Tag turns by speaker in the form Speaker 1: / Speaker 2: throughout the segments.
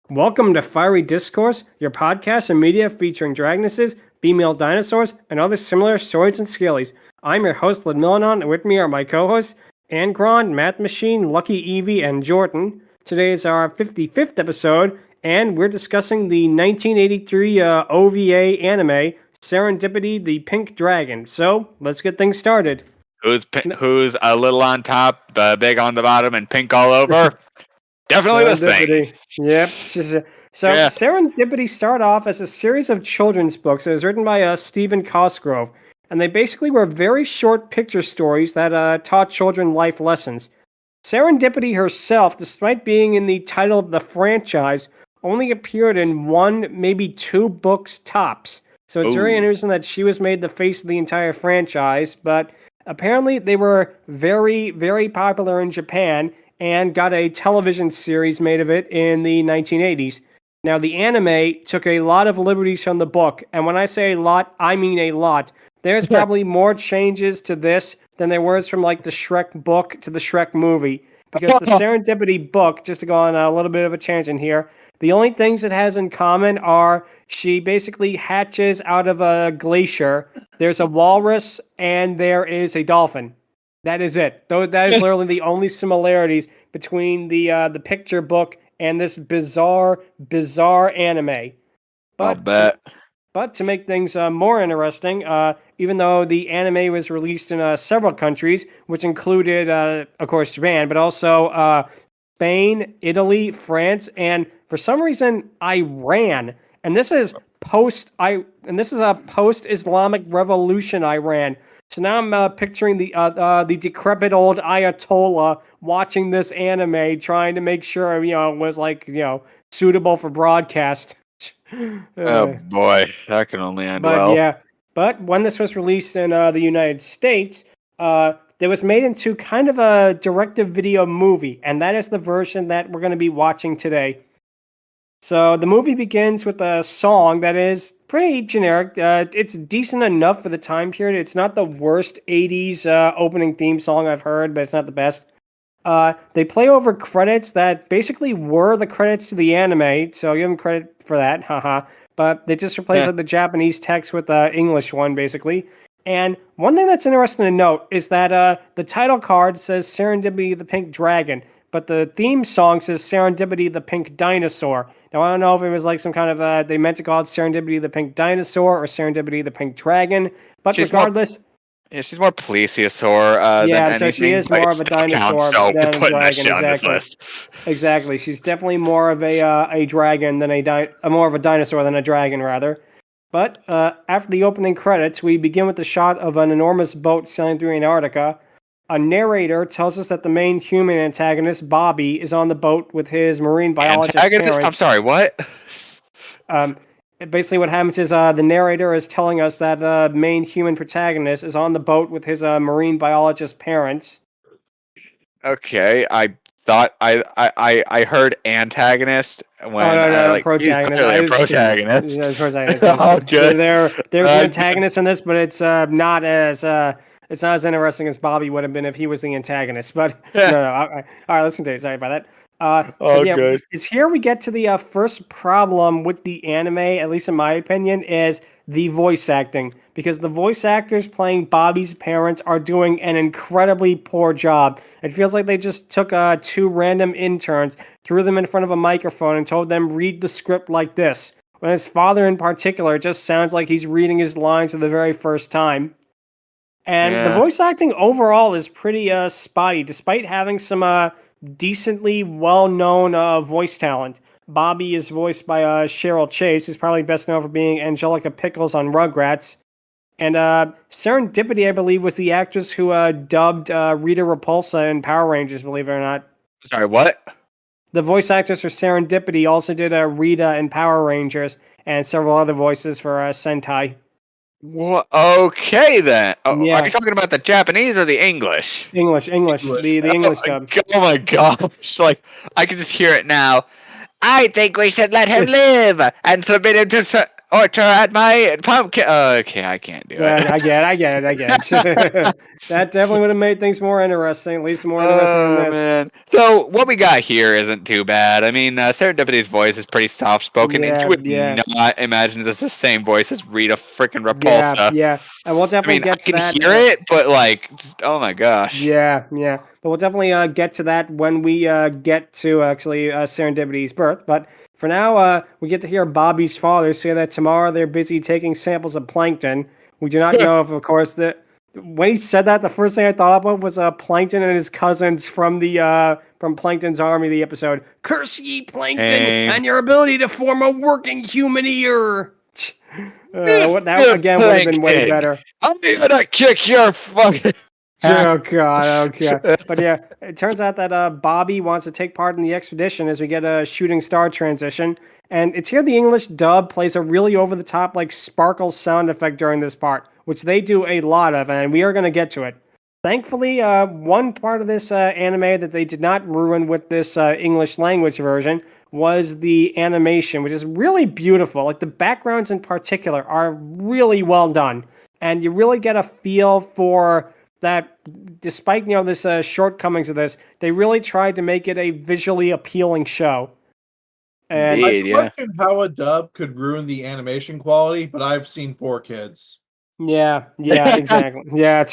Speaker 1: Welcome to Fiery Discourse, your podcast and media featuring dragonesses, female dinosaurs, and other similar saurians and scalies. I'm your host, Ludmillanon, and with me are my co-hosts, Angron, Mathmachine, LuckyEevee, and Jordan. Today is our 55th episode, and we're discussing the 1983 OVA anime, Serendipity the Pink Dragon. So, let's get things started.
Speaker 2: Who's a little on top, big on the bottom, and pink all over? Definitely this thing.
Speaker 1: Yep. Serendipity started off as a series of children's books. It was written by Stephen Cosgrove, and they basically were very short picture stories that taught children life lessons. Serendipity herself, despite being in the title of the franchise, only appeared in one, maybe two books tops. So it's very interesting that she was made the face of the entire franchise, but apparently they were very, very popular in Japan and got a television series made of it in the 1980s. Now, the anime took a lot of liberties from the book, and when I say a lot, I mean a lot. There's probably more changes to this than there was from like the Shrek book to the Shrek movie, because the Serendipity book, just to go on a little bit of a tangent here, the only things it has in common are she basically hatches out of a glacier, there's a walrus, and there is a dolphin. That is it. That is literally the only similarities between the picture book and this bizarre anime. But to make things more interesting, even though the anime was released in several countries, which included, of course, Japan, but also Spain, Italy, France, and for some reason, Iran. And this is a post-Islamic revolution Iran. So now I'm picturing the decrepit old Ayatollah watching this anime, trying to make sure it was suitable for broadcast.
Speaker 2: Oh boy, that can only end well.
Speaker 1: Yeah, but when this was released in the United States, it was made into kind of a direct-to-video movie, and that is the version that we're going to be watching today. So the movie begins with a song that is pretty generic. It's decent enough for the time period. It's not the worst 80s opening theme song I've heard, but it's not the best. They play over credits that basically were the credits to the anime, so give them credit for that, haha. But they just replaced the Japanese text with the English one, basically. And one thing that's interesting to note is that the title card says Serendipity the Pink Dragon, but the theme song says Serendipity the Pink Dinosaur. Now, I don't know if it was like some kind of, they meant to call it Serendipity the Pink Dinosaur or Serendipity the Pink Dragon, but regardless...
Speaker 2: she's more plesiosaur than anything.
Speaker 1: So she is more of a dinosaur than a dragon, Exactly, she's definitely more of a dragon than more of a dinosaur than a dragon, rather. But after the opening credits, we begin with the shot of an enormous boat sailing through Antarctica. A narrator tells us that the main human antagonist, Bobby, is on the boat with his marine biologist parents.
Speaker 2: I'm sorry, what?
Speaker 1: Basically what happens is the narrator is telling us that the main human protagonist is on the boat with his marine biologist parents.
Speaker 2: Okay, I thought I heard antagonist when
Speaker 1: protagonist.
Speaker 2: Protagonist.
Speaker 1: Oh, good. There's an antagonist in this, but it's not as interesting as Bobby would have been if he was the antagonist. But no. All right, listen to it. Sorry about that.
Speaker 2: Good.
Speaker 1: It's here we get to the first problem with the anime, at least in my opinion, is the voice acting. Because the voice actors playing Bobby's parents are doing an incredibly poor job. It feels like they just took two random interns, threw them in front of a microphone, and told them read the script like this. When his father in particular just sounds like he's reading his lines for the very first time. And the voice acting overall is pretty spotty, despite having some decently well-known voice talent. Bobby is voiced by Cheryl Chase, who's probably best known for being Angelica Pickles on Rugrats. And Serendipity, I believe, was the actress who dubbed Rita Repulsa in Power Rangers, believe it or not.
Speaker 2: Sorry, what?
Speaker 1: The voice actress for Serendipity also did Rita in Power Rangers and several other voices for Sentai.
Speaker 2: Well, okay then. Are you talking about the Japanese or the English?
Speaker 1: English. The English dub.
Speaker 2: Oh my gosh! Like I can just hear it now. I think we should let him live and submit him to at my pumpkin. Okay, I can't do it.
Speaker 1: I get it. That definitely would have made things more interesting, at least more interesting than this.
Speaker 2: Man. So what we got here isn't too bad. I mean, Serendipity's voice is pretty soft-spoken, and you would not imagine this is the same voice as Rita freaking Repulsa.
Speaker 1: Yeah. And we'll definitely get to that.
Speaker 2: I can hear it, but like, just, oh my gosh.
Speaker 1: Yeah. But we'll definitely get to that when we get to actually Serendipity's birth. But for now, we get to hear Bobby's father say that tomorrow they're busy taking samples of plankton. We do not know if, of course, when he said that, the first thing I thought of was Plankton and his cousins from Plankton's Army, the episode. Curse ye, Plankton, and your ability to form a working human ear. That again would have been way better.
Speaker 2: I'm gonna kick your fucking.
Speaker 1: Oh god. But yeah, it turns out that Bobby wants to take part in the expedition as we get a shooting star transition. And it's here the English dub plays a really over-the-top, like, sparkle sound effect during this part, which they do a lot of, and we are going to get to it. Thankfully, one part of this anime that they did not ruin with this English language version was the animation, which is really beautiful. Like, the backgrounds in particular are really well done, and you really get a feel for that. Despite, this shortcomings of this, they really tried to make it a visually appealing show. And
Speaker 3: I question how a dub could ruin the animation quality, but I've seen 4 kids.
Speaker 1: Yeah, exactly. Yeah,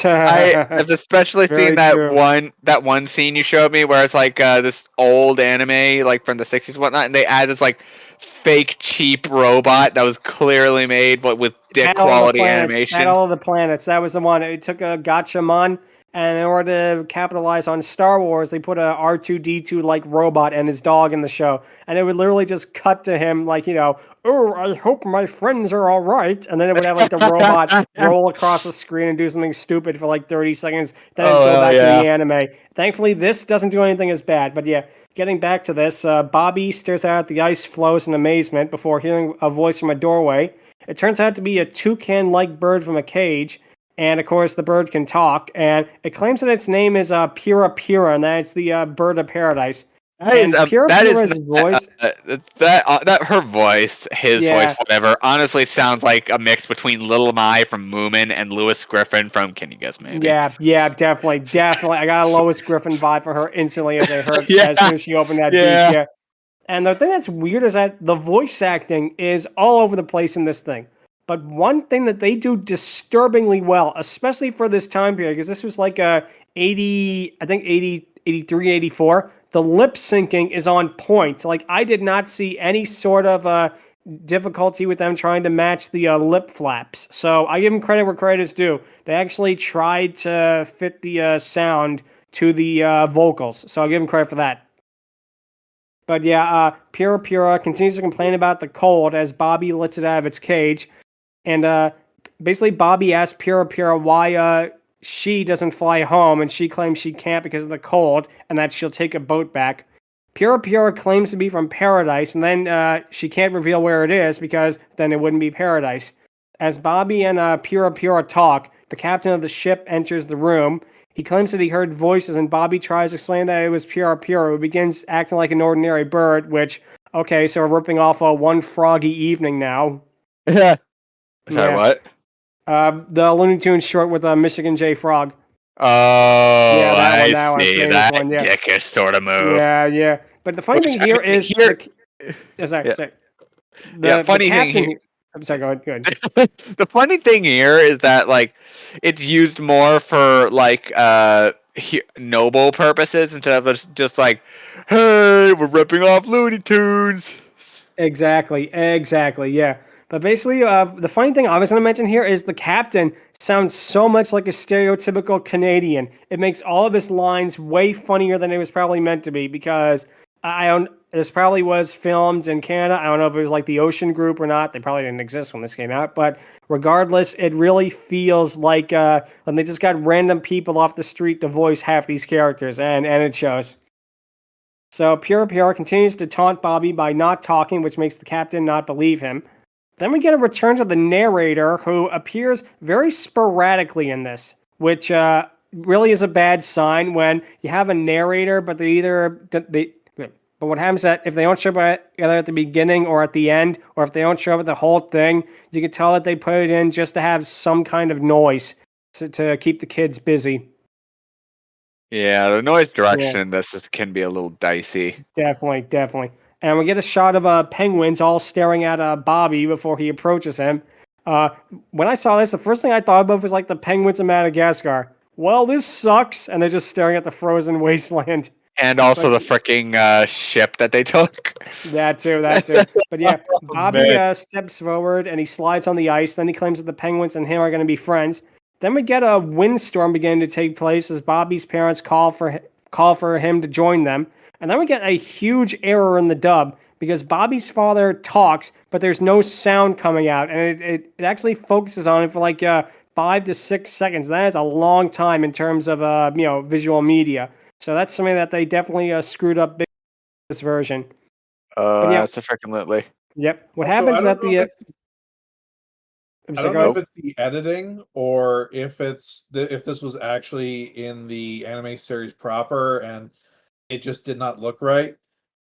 Speaker 2: I've especially seen that one scene you showed me where it's like this old anime, like from the 60s and whatnot, and they add this like fake cheap robot that was clearly made but with dick quality animation.
Speaker 1: Battle of the Planets. That was the one. It took a Gatchaman, and in order to capitalize on Star Wars, they put a R2-D2 like robot and his dog in the show, and it would literally just cut to him like, oh, I hope my friends are all right, and then it would have like the robot roll across the screen and do something stupid for like 30 seconds, then go back to the anime. Thankfully, this doesn't do anything as bad, but yeah. Getting back to this, Bobby stares out at the ice floes in amazement before hearing a voice from a doorway. It turns out to be a toucan-like bird from a cage, and of course the bird can talk, and it claims that its name is Pira Pira, and that it's the bird of paradise. Pira's voice.
Speaker 2: That her voice, his voice, whatever, honestly sounds like a mix between Little Mai from Moomin and Lewis Griffin from Can You Guess Maybe?
Speaker 1: Yeah, definitely. I got a Lois Griffin vibe for her instantly as I heard as soon as she opened that beat. Yeah. And the thing that's weird is that the voice acting is all over the place in this thing. But one thing that they do disturbingly well, especially for this time period, because this was like 83, 84, the lip syncing is on point. Like, I did not see any sort of difficulty with them trying to match the lip flaps. So I give them credit where credit is due. They actually tried to fit the sound to the vocals. So I'll give them credit for that. But yeah, Pira Pira continues to complain about the cold as Bobby lets it out of its cage. And basically Bobby asks Pira Pira why she doesn't fly home, and she claims she can't because of the cold, and that she'll take a boat back. Pira Pira claims to be from paradise, and then she can't reveal where it is because then it wouldn't be paradise. As Bobby and Pira Pira talk, the captain of the ship enters the room. He claims that he heard voices, and Bobby tries to explain that it was Pira Pira, who begins acting like an ordinary bird, which, okay, so we're ripping off a One Froggy Evening now.
Speaker 2: Yeah. Is that what?
Speaker 1: The Looney Tunes short with Michigan J. Frog.
Speaker 2: Oh, I see. That dickish sort of move.
Speaker 1: Yeah. But the funny thing here is... I'm sorry, go ahead.
Speaker 2: The funny thing here is that, like, it's used more for, like, noble purposes instead of just like, hey, we're ripping off Looney Tunes.
Speaker 1: Exactly, yeah. But basically, the funny thing I was going to mention here is the captain sounds so much like a stereotypical Canadian. It makes all of his lines way funnier than it was probably meant to be, because this probably was filmed in Canada. I don't know if it was like the Ocean Group or not. They probably didn't exist when this came out. But regardless, it really feels like when they just got random people off the street to voice half these characters, and it shows. So Pira Pira continues to taunt Bobby by not talking, which makes the captain not believe him. Then we get a return to the narrator, who appears very sporadically in this, which but when you have a narrator, but But what happens is that if they don't show up either at the beginning or at the end, or if they don't show up at the whole thing, you can tell that they put it in just to have some kind of noise to keep the kids busy.
Speaker 2: Yeah, the noise direction in this can be a little dicey.
Speaker 1: Definitely. And we get a shot of penguins all staring at Bobby before he approaches him. When I saw this, the first thing I thought of was like the penguins in Madagascar. Well, this sucks, and they're just staring at the frozen wasteland.
Speaker 2: And also the freaking ship that they took.
Speaker 1: That too. But yeah, Bobby steps forward and he slides on the ice. Then he claims that the penguins and him are going to be friends. Then we get a windstorm beginning to take place as Bobby's parents call for him to join them. And then we get a huge error in the dub because Bobby's father talks, but there's no sound coming out. And it actually focuses on it for like 5 to 6 seconds. That is a long time in terms of visual media. So that's something that they definitely screwed up big in this version.
Speaker 2: That's a freaking litly.
Speaker 1: Yep. What happens at the...
Speaker 3: I don't know if it's the editing or if if this was actually in the anime series proper and it just did not look right.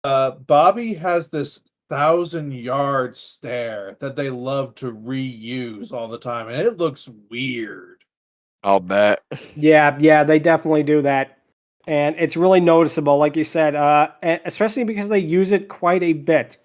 Speaker 3: Bobby has this 1,000-yard stare that they love to reuse all the time, and it looks weird.
Speaker 2: I'll bet.
Speaker 1: Yeah, they definitely do that. And it's really noticeable, like you said, especially because they use it quite a bit.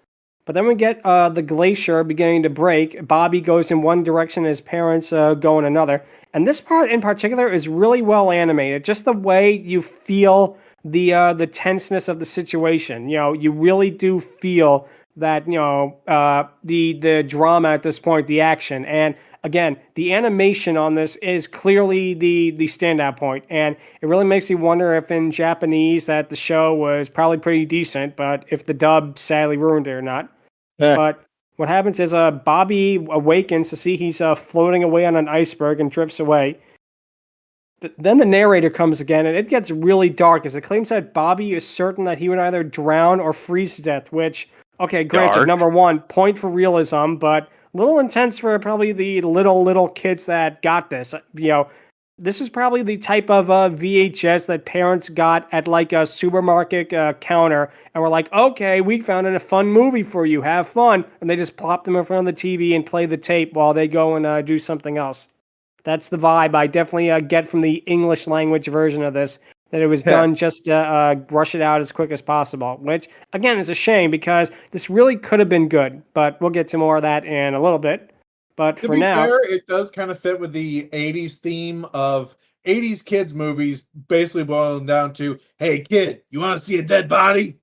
Speaker 1: But then we get the glacier beginning to break. Bobby goes in one direction, his parents go in another. And this part in particular is really well animated. Just the way you feel the tenseness of the situation. You really do feel that, the drama at this point, the action. And again, the animation on this is clearly the standout point, and it really makes you wonder if in Japanese that the show was probably pretty decent, but if the dub sadly ruined it or not. Yeah. But what happens is Bobby awakens to see he's floating away on an iceberg and drifts away. Then the narrator comes again, and it gets really dark as it claims that Bobby is certain that he would either drown or freeze to death, which, okay, granted, dark. Number one, point for realism, but a little intense for probably the little kids that got this. This is probably the type of VHS that parents got at like a supermarket counter and were like, okay, we found a fun movie for you, have fun. And they just plop them in front of the TV and play the tape while they go and do something else. That's the vibe I definitely get from the English language version of this, that it was done just to rush it out as quick as possible, which, again, is a shame because this really could have been good, but we'll get to more of that in a little bit. But for now...
Speaker 3: fair, it does kind of fit with the 80s theme of 80s kids movies, basically boiling down to, hey, kid, you want to see a dead body?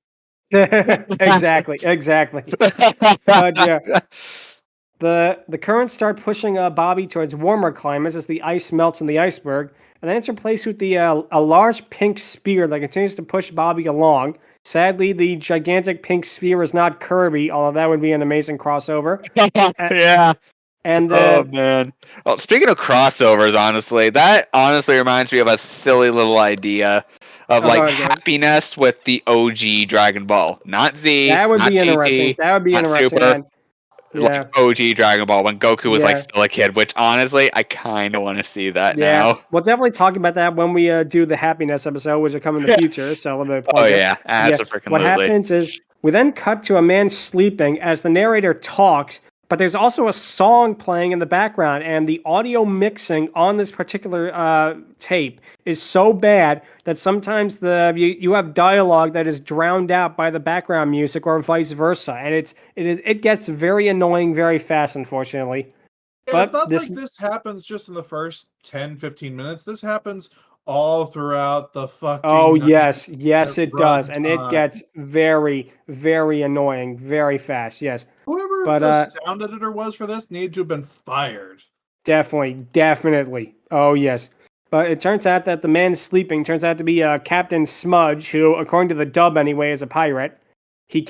Speaker 1: Exactly. But yeah... The currents start pushing Bobby towards warmer climates as the ice melts in the iceberg, and then it's replaced with a large pink sphere that continues to push Bobby along. Sadly, the gigantic pink sphere is not Kirby, although that would be an amazing crossover.
Speaker 2: Yeah.
Speaker 1: And
Speaker 2: oh man. Well, speaking of crossovers, that reminds me of a silly little idea of happiness with the OG Dragon Ball, not Z.
Speaker 1: That would
Speaker 2: not
Speaker 1: be
Speaker 2: GT,
Speaker 1: interesting. That would be interesting.
Speaker 2: Super. Like OG Dragon Ball when Goku was like still a kid, which honestly I kind of want to see that now.
Speaker 1: We'll definitely talk about that when we do the happiness episode, which will come in the future. So
Speaker 2: that's a freaking.
Speaker 1: What happens is we then cut to a man sleeping as the narrator talks, but there's also a song playing in the background, and the audio mixing on this particular tape is so bad that sometimes you have dialogue that is drowned out by the background music, or vice versa, and it gets very annoying very fast, unfortunately.
Speaker 3: Yeah, but it's not like this happens just in the first 10-15 minutes. This happens all throughout the fucking...
Speaker 1: Oh, yes, it does, and it gets very, very annoying very fast, yes.
Speaker 3: Whoever the sound editor was for this needed to have been fired.
Speaker 1: Definitely. Oh, yes. But it turns out that the man sleeping turns out to be Captain Smudge, who, according to the dub anyway, is a pirate. He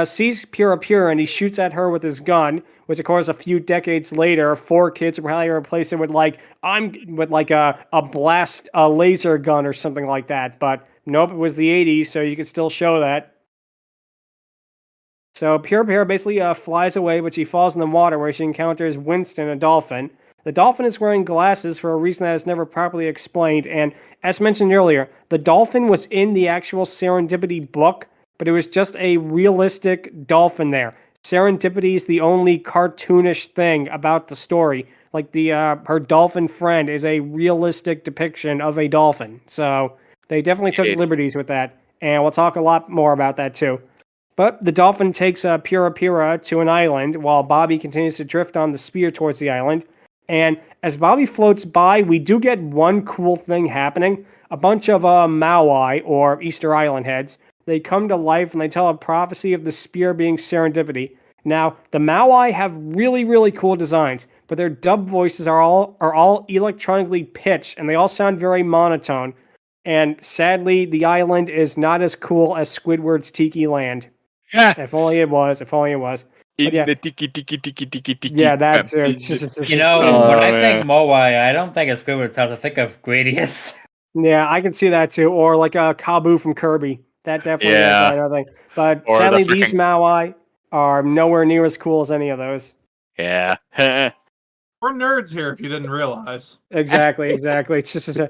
Speaker 1: sees Pura and he shoots at her with his gun, which of course a few decades later, 4 kids will probably replace it with a blast laser gun or something like that. But nope, it was the 80s, so you could still show that. So Pura basically flies away, but she falls in the water where she encounters Winston, a dolphin. The dolphin is wearing glasses for a reason that is never properly explained, and as mentioned earlier, the dolphin was in the actual Serendipity book, but it was just a realistic dolphin there. Serendipity is the only cartoonish thing about the story. Like her dolphin friend is a realistic depiction of a dolphin. So they definitely took liberties with that. And we'll talk a lot more about that too. But the dolphin takes Pira Pira to an island while Bobby continues to drift on the spear towards the island. And as Bobby floats by, we do get one cool thing happening. A bunch of Maui, or Easter Island heads, they come to life and they tell a prophecy of the spear being Serendipity. Now, the Maui have really, really cool designs, but their dub voices are all electronically pitched, and they all sound very monotone. And sadly, the island is not as cool as Squidward's Tiki Land.
Speaker 2: Yeah.
Speaker 1: If only it was.
Speaker 2: The tiki.
Speaker 1: Yeah, that's it.
Speaker 4: When I think Moai, I don't think of Squidward's house. I think of Gradius.
Speaker 1: Yeah, I can see that too. Or like a Kabu from Kirby. That definitely is another thing. But sadly, these Maui are nowhere near as cool as any of those.
Speaker 2: Yeah.
Speaker 3: We're nerds here, if you didn't realize.
Speaker 1: Exactly.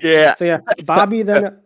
Speaker 2: Yeah.
Speaker 1: So Bobby then...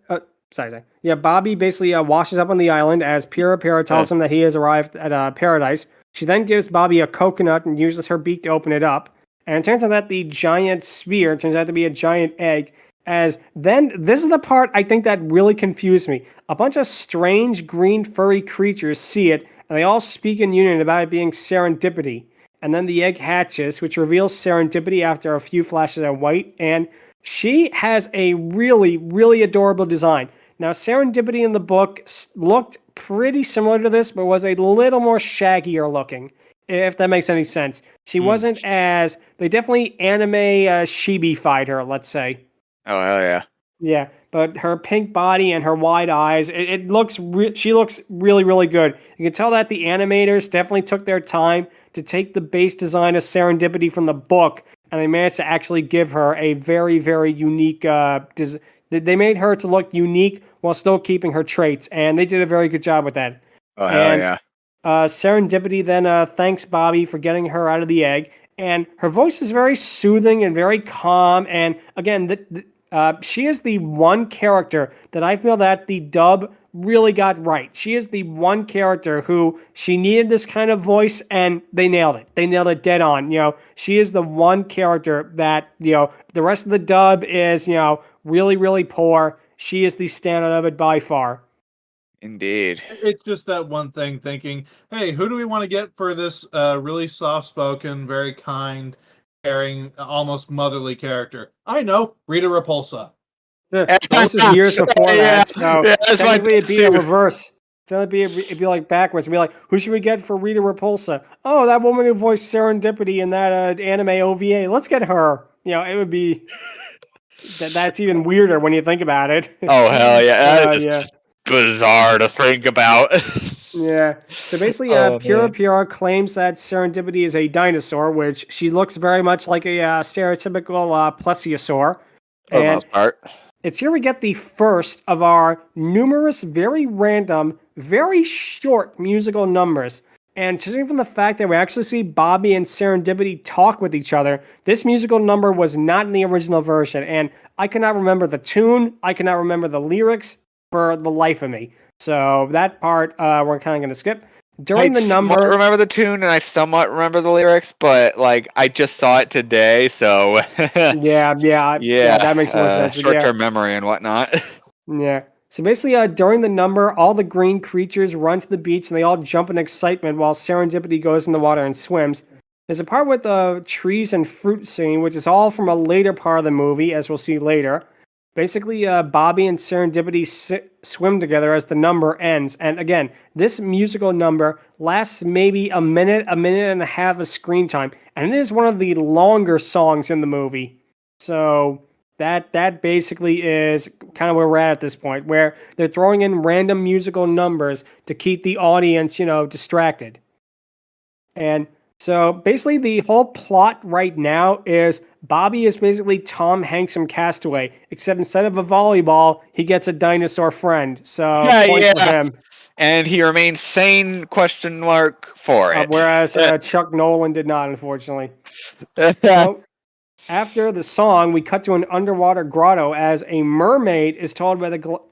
Speaker 1: Sorry. Yeah, Bobby basically washes up on the island as Pira Pira tells him that he has arrived at paradise. She then gives Bobby a coconut and uses her beak to open it up. And it turns out that the giant sphere turns out to be a giant egg. As then, this is the part I think that really confused me. A bunch of strange green furry creatures see it, and they all speak in unison about it being Serendipity. And then the egg hatches, which reveals Serendipity after a few flashes of white, and she has a really, really adorable design. Now, Serendipity in the book looked pretty similar to this, but was a little more shaggier looking, if that makes any sense. She wasn't as... They definitely anime chibi-fied her, let's say.
Speaker 2: Oh, hell yeah.
Speaker 1: Yeah, but her pink body and her wide eyes, she looks really, really good. You can tell that the animators definitely took their time to take the base design of Serendipity from the book, and they managed to actually give her a very, very unique... They made her to look unique while still keeping her traits, and they did a very good job with that.
Speaker 2: Oh, hell yeah.
Speaker 1: Serendipity then thanks Bobby for getting her out of the egg, and her voice is very soothing and very calm, and again, she is the one character that I feel that the dub really got right. She is the one character who she needed this kind of voice, and they nailed it. They nailed it dead on. She is the one character that, the rest of the dub is, really, really poor. She is the standout of it by far.
Speaker 2: Indeed.
Speaker 3: It's just that one thing thinking, hey, who do we want to get for this really soft-spoken, very kind, caring, almost motherly character? I know, Rita Repulsa.
Speaker 1: This is years before that, so technically it'd be a reverse. It'd be like backwards. It'd be like, who should we get for Rita Repulsa? Oh, that woman who voiced Serendipity in that anime OVA. Let's get her. It would be... That's even weirder when you think about it.
Speaker 2: Oh, hell yeah. That is just bizarre to think about.
Speaker 1: Yeah. So basically, Pira Pira claims that Serendipity is a dinosaur, which she looks very much like a stereotypical plesiosaur.
Speaker 2: For the most part.
Speaker 1: It's here we get the first of our numerous, very random, very short musical numbers. And judging from the fact that we actually see Bobby and Serendipity talk with each other, this musical number was not in the original version. And I cannot remember the tune. I cannot remember the lyrics for the life of me. So that part we're kind of going to skip. During the number...
Speaker 2: I remember the tune and I somewhat remember the lyrics, but I just saw it today, so...
Speaker 1: yeah, that makes more sense.
Speaker 2: Short-term memory and whatnot.
Speaker 1: Yeah. So basically, during the number, all the green creatures run to the beach and they all jump in excitement while Serendipity goes in the water and swims. There's a part with the trees and fruit scene, which is all from a later part of the movie, as we'll see later. Basically, Bobby and Serendipity swim together as the number ends. And again, this musical number lasts maybe a minute and a half of screen time. And it is one of the longer songs in the movie. So... That basically is kind of where we're at this point, where they're throwing in random musical numbers to keep the audience, distracted. And so basically the whole plot right now is Bobby is basically Tom Hanks from Castaway, except instead of a volleyball, he gets a dinosaur friend. So points for him.
Speaker 2: And he remains sane, question mark, for it.
Speaker 1: Whereas Chuck Nolan did not, unfortunately. after the song, we cut to an underwater grotto as a mermaid is told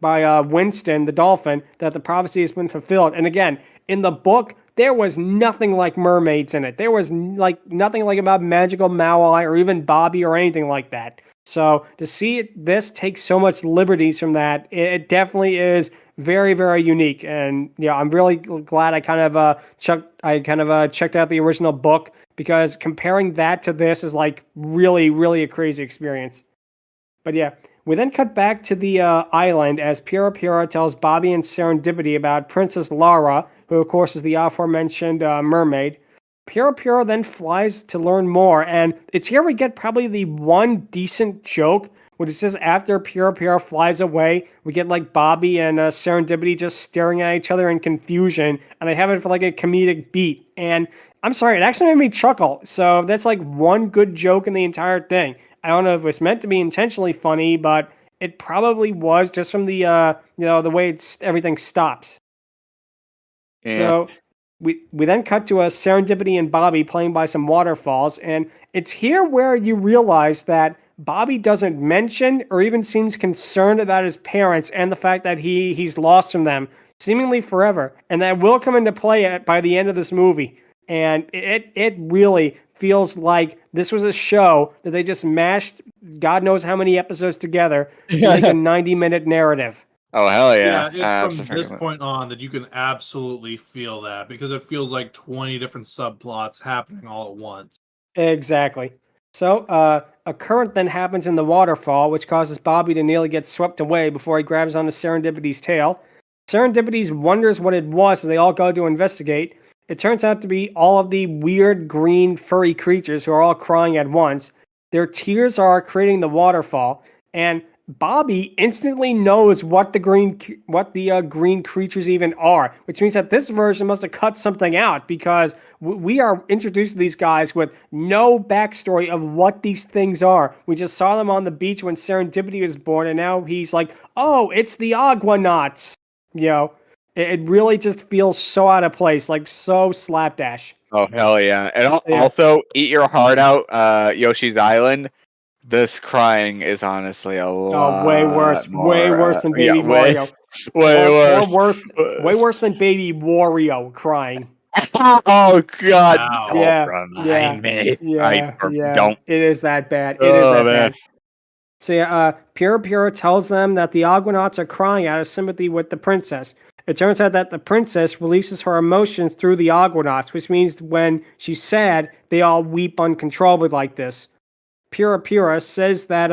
Speaker 1: by Winston, the dolphin, that the prophecy has been fulfilled. And again, in the book, there was nothing like mermaids in it. There was nothing like about magical Maui or even Bobby or anything like that. So to see this take so much liberties from that, it definitely is very, very unique. And I'm really glad I kind of checked out the original book, because comparing that to this is like really, really a crazy experience. But yeah, we then cut back to the island as Pira Pira tells Bobby and Serendipity about Princess Lara, who of course is the aforementioned mermaid. Pira Pira then flies to learn more, and it's here we get probably the one decent joke, which is just after Pira Pira flies away, we get like Bobby and Serendipity just staring at each other in confusion, and they have it for like a comedic beat. And I'm sorry, it actually made me chuckle. So that's like one good joke in the entire thing. I don't know if it was meant to be intentionally funny, but it probably was, just from the the way everything stops. Yeah. So we then cut to a Serendipity and Bobby playing by some waterfalls, and it's here where you realize that Bobby doesn't mention or even seems concerned about his parents and the fact that he's lost from them seemingly forever, and that will come into play by the end of this movie. And it really feels like this was a show that they just mashed God knows how many episodes together to make a 90-minute narrative.
Speaker 2: Oh, hell yeah.
Speaker 3: It's from this point on that you can absolutely feel that, because it feels like 20 different subplots happening all at once.
Speaker 1: Exactly. So a current then happens in the waterfall, which causes Bobby to nearly get swept away before he grabs onto Serendipity's tail. Serendipity wonders what it was, so they all go to investigate. It turns out to be all of the weird green furry creatures who are all crying at once. Their tears are creating the waterfall, and Bobby instantly knows what the green creatures even are, which means that this version must have cut something out, because we are introduced to these guys with no backstory of what these things are. We just saw them on the beach when Serendipity was born, and now he's like, oh, it's the Aguanauts. It really just feels so out of place, like so slapdash.
Speaker 2: Oh, hell yeah. And also, eat your heart out, Yoshi's Island. This crying is honestly a lot
Speaker 1: way worse.
Speaker 2: More,
Speaker 1: way worse than Baby Wario. Way worse than Baby Wario crying.
Speaker 2: Oh, God.
Speaker 1: Wow.
Speaker 2: Don't remind me. Don't.
Speaker 1: It is that bad. It is that bad. So Pira Pira tells them that the Aguanauts are crying out of sympathy with the princess. It turns out that the princess releases her emotions through the Aguanauts, which means when she's sad, they all weep uncontrollably like this. Pira Pira says that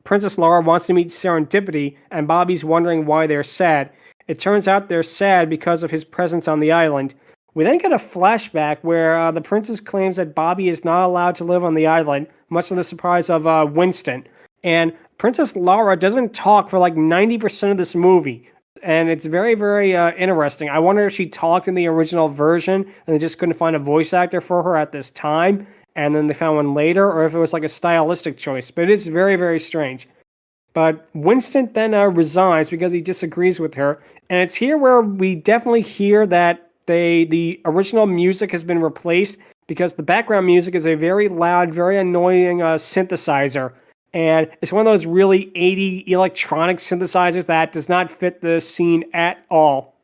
Speaker 1: Princess Lara wants to meet Serendipity, and Bobby's wondering why they're sad. It turns out they're sad because of his presence on the island. We then get a flashback where the princess claims that Bobby is not allowed to live on the island, much to the surprise of Winston. And Princess Lara doesn't talk for like 90% of this movie. And it's very, very interesting. I wonder if she talked in the original version and they just couldn't find a voice actor for her at this time, and then they found one later, or if it was like a stylistic choice. But it is very, very strange. But Winston then resigns because he disagrees with her. And it's here where we definitely hear that the original music has been replaced, because the background music is a very loud, very annoying synthesizer. And it's one of those really 80 electronic synthesizers that does not fit the scene at all.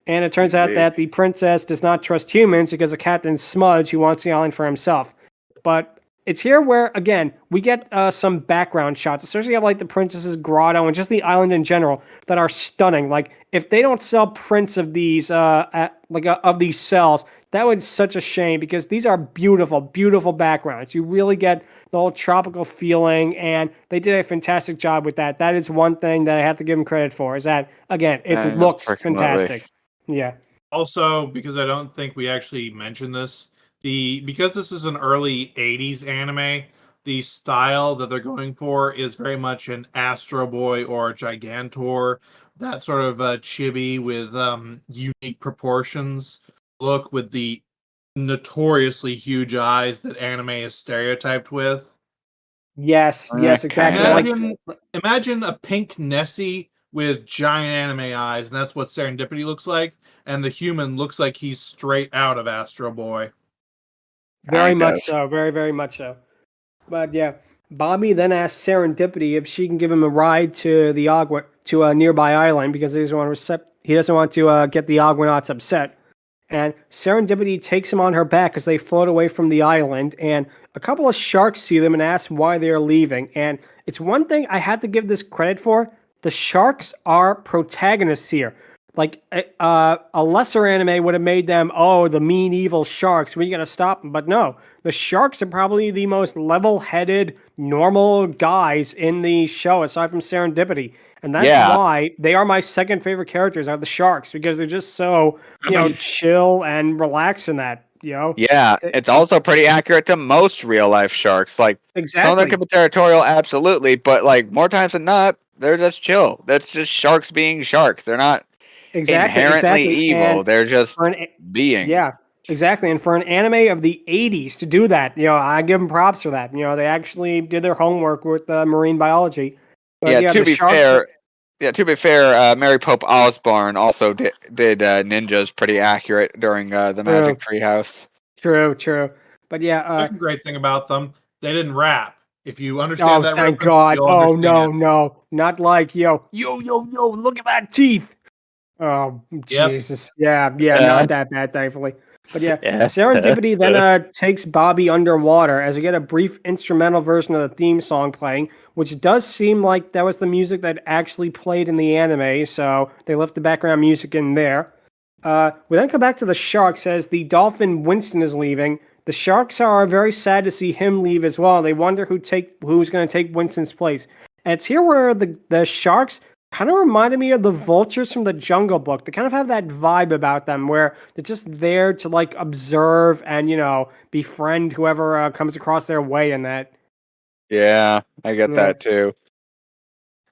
Speaker 1: And it turns out that the princess does not trust humans because of Captain Smudge, who wants the island for himself. But it's here where, again, we get some background shots, especially of like the princess's grotto and just the island in general, that are stunning. Like, if they don't sell prints of these of these cells, that would be such a shame, because these are beautiful, beautiful backgrounds. You really get the whole tropical feeling, and they did a fantastic job with that. That is one thing that I have to give them credit for, is that, again, it looks fantastic. Yeah.
Speaker 3: Also, because I don't think we actually mentioned this, because this is an early 80s anime, the style that they're going for is very much an Astro Boy or Gigantor, that sort of chibi with unique proportions look, with the notoriously huge eyes that anime is stereotyped with.
Speaker 1: Yes, exactly.
Speaker 3: Imagine a pink Nessie with giant anime eyes, and that's what Serendipity looks like, and the human looks like he's straight out of Astro Boy.
Speaker 1: Very much so. Very, very much so. But yeah, Bobby then asks Serendipity if she can give him a ride to a nearby island because he doesn't want to get the Argonauts upset. And Serendipity takes him on her back as they float away from the island, and a couple of sharks see them and ask why they're leaving. And it's one thing I have to give this credit for. The sharks are protagonists here. Like, a lesser anime would have made them, the mean, evil sharks, we gotta stop them. But no, the sharks are probably the most level-headed, normal guys in the show, aside from Serendipity. And that's why they are my second favorite characters, are the sharks, because they're just so, chill and relaxed in that,
Speaker 2: Yeah, it's also pretty accurate to most real-life sharks. Like,
Speaker 1: exactly.
Speaker 2: Some of them can be territorial, absolutely, but, like, more times than not, they're just chill. That's just sharks being sharks. They're not inherently evil. And they're just being.
Speaker 1: Yeah, exactly. And for an anime of the 80s to do that, I give them props for that. They actually did their homework with marine biology. But,
Speaker 2: to be fair, Mary Pope Osborne also did ninjas pretty accurate during the Magic Treehouse.
Speaker 1: True. But yeah,
Speaker 3: second great thing about them, they didn't rap. If you understand that
Speaker 1: thank
Speaker 3: reference,
Speaker 1: God. No. Not like, yo, look at that teeth. Oh, Jesus. Yeah, not that bad, thankfully. But yeah. Serendipity then takes Bobby underwater as we get a brief instrumental version of the theme song playing, which does seem like that was the music that actually played in the anime, so they left the background music in there. We then come back to the sharks as the dolphin Winston is leaving. The sharks are very sad to see him leave as well. They wonder who's going to take Winston's place. And it's here where the sharks kind of reminded me of the vultures from the Jungle Book. They kind of have that vibe about them where they're just there to like observe and, befriend whoever comes across their way in that.
Speaker 2: Yeah, I get that too.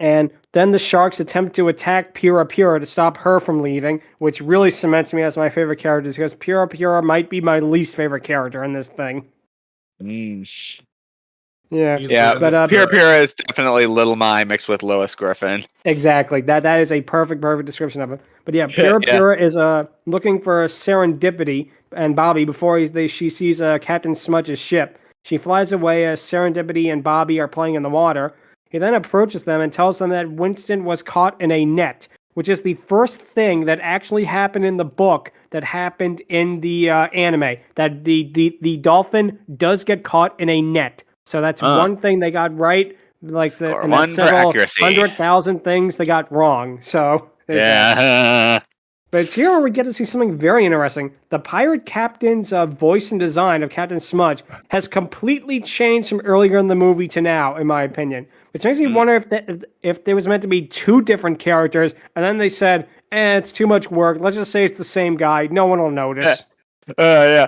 Speaker 1: And then the sharks attempt to attack Pura to stop her from leaving, which really cements me as my favorite character because Pura might be my least favorite character in this thing. Yeah,
Speaker 2: but Pura is definitely Little My mixed with Lois Griffin.
Speaker 1: Exactly. That is a perfect description of it. But yeah, Pura is looking for Serendipity and Bobby before she sees Captain Smudge's ship. She flies away as Serendipity and Bobby are playing in the water. He then approaches them and tells them that Winston was caught in a net, which is the first thing that actually happened in the book that happened in the anime. That the dolphin does get caught in a net. So that's one thing they got right. Like and that's several 100,000 things they got wrong. So But it's here where we get to see something very interesting. The pirate captain's voice and design of Captain Smudge has completely changed from earlier in the movie to now, in my opinion. Which makes me wonder if there was meant to be two different characters, and then they said, it's too much work. Let's just say it's the same guy. No one will notice.
Speaker 2: No.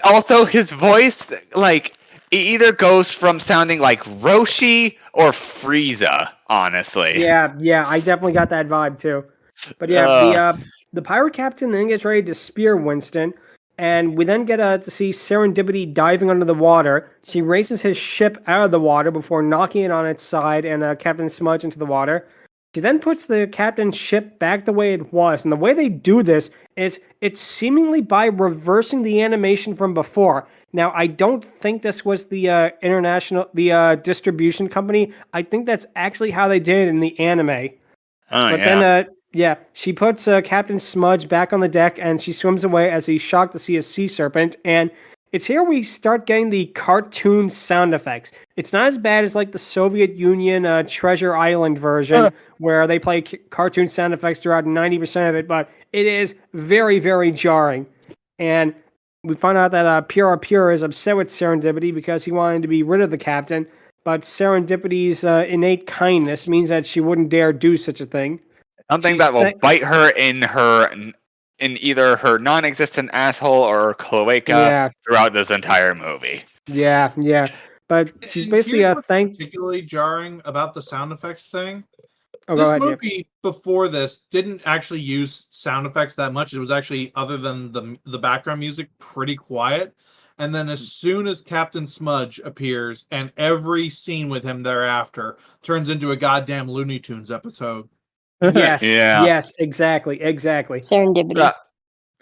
Speaker 2: Also, his voice, like, it either goes from sounding like Roshi or Frieza, honestly.
Speaker 1: Yeah, I definitely got that vibe, too. But yeah, the pirate captain then gets ready to spear Winston, and we then get to see Serendipity diving under the water. She races his ship out of the water before knocking it on its side and Captain Smudge into the water. She then puts the captain's ship back the way it was, and the way they do this is it's seemingly by reversing the animation from before. Now, I don't think this was the distribution company. I think that's actually how they did it in the anime. Then, she puts Captain Smudge back on the deck, and she swims away as he's shocked to see a sea serpent. And it's here we start getting the cartoon sound effects. It's not as bad as like the Soviet Union Treasure Island version, where they play cartoon sound effects throughout 90% of it, but it is very, very jarring. And we find out that Pura is upset with Serendipity because he wanted to be rid of the captain, but Serendipity's innate kindness means that she wouldn't dare do such a thing.
Speaker 2: Something that will bite her in either her non-existent asshole or her cloaca throughout this entire movie.
Speaker 1: Yeah. But she's basically
Speaker 3: particularly jarring about the sound effects thing. This movie before this didn't actually use sound effects that much. It was actually, other than the background music, pretty quiet. And then as soon as Captain Smudge appears, and every scene with him thereafter turns into a goddamn Looney Tunes episode.
Speaker 1: Yes, exactly.
Speaker 5: Serendipity.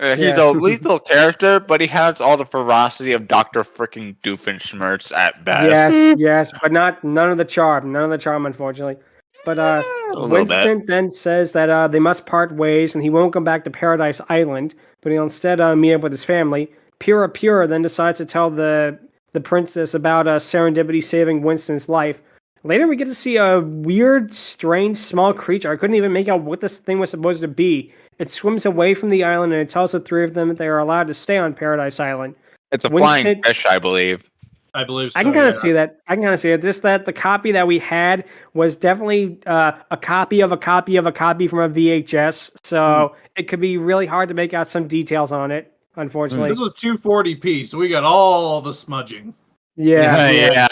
Speaker 2: He's a lethal character, but he has all the ferocity of Dr. Frickin' Doofenshmirtz at best.
Speaker 1: Yes, but none of the charm. None of the charm, unfortunately. But Winston then says that they must part ways, and he won't come back to Paradise Island, but he'll instead meet up with his family. Pura then decides to tell the princess about Serendipity saving Winston's life. Later, we get to see a weird, strange, small creature. I couldn't even make out what this thing was supposed to be. It swims away from the island, and it tells the three of them that they are allowed to stay on Paradise Island.
Speaker 2: It's a flying fish, I believe.
Speaker 3: I believe so.
Speaker 1: I can kind of see that. Just that the copy that we had was definitely a copy of a copy of a copy from a VHS. So it could be really hard to make out some details on it, unfortunately.
Speaker 3: This was 240p, so we got all the smudging.
Speaker 1: Yeah.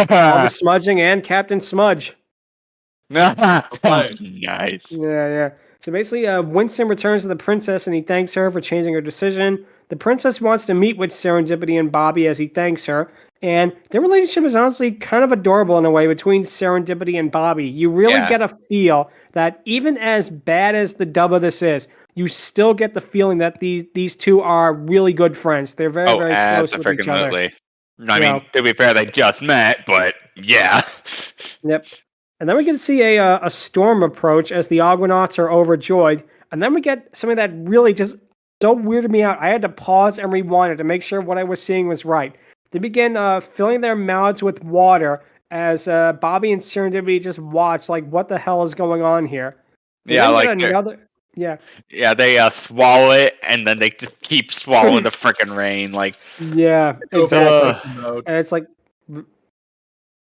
Speaker 1: All the smudging and Captain Smudge.
Speaker 2: Nice.
Speaker 1: Yeah. So basically, Winston returns to the princess and he thanks her for changing her decision. The princess wants to meet with Serendipity and Bobby as he thanks her. And their relationship is honestly kind of adorable in a way between Serendipity and Bobby. You really get a feel that even as bad as the dub of this is, you still get the feeling that these two are really good friends. They're very close with each other.
Speaker 2: I mean, to be fair, they just met, but yeah.
Speaker 1: Yep. And then we get to see a storm approach as the Argonauts are overjoyed. And then we get something that really just so weirded me out. I had to pause and rewind it to make sure what I was seeing was right. They begin filling their mouths with water as Bobby and Serendipity just watch, like, what the hell is going on here?
Speaker 2: Yeah, they swallow it, and then they just keep swallowing the frickin' rain. Like,
Speaker 1: yeah, exactly. And it's like...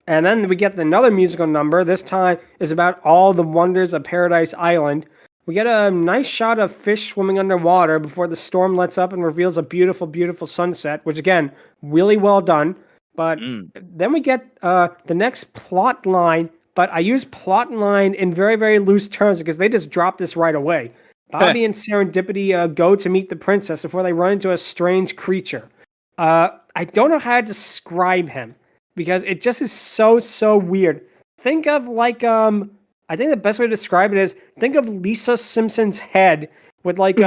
Speaker 1: And then we get another musical number. This time is about all the wonders of Paradise Island. We get a nice shot of fish swimming underwater before the storm lets up and reveals a beautiful, beautiful sunset, which, again, really well done. But then we get the next plot line, but I use plot line in very, very loose terms because they just drop this right away. Bobby and Serendipity go to meet the princess before they run into a strange creature. I don't know how to describe him, because it just is so weird. Think of like, I think the best way to describe it is, think of Lisa Simpson's head with like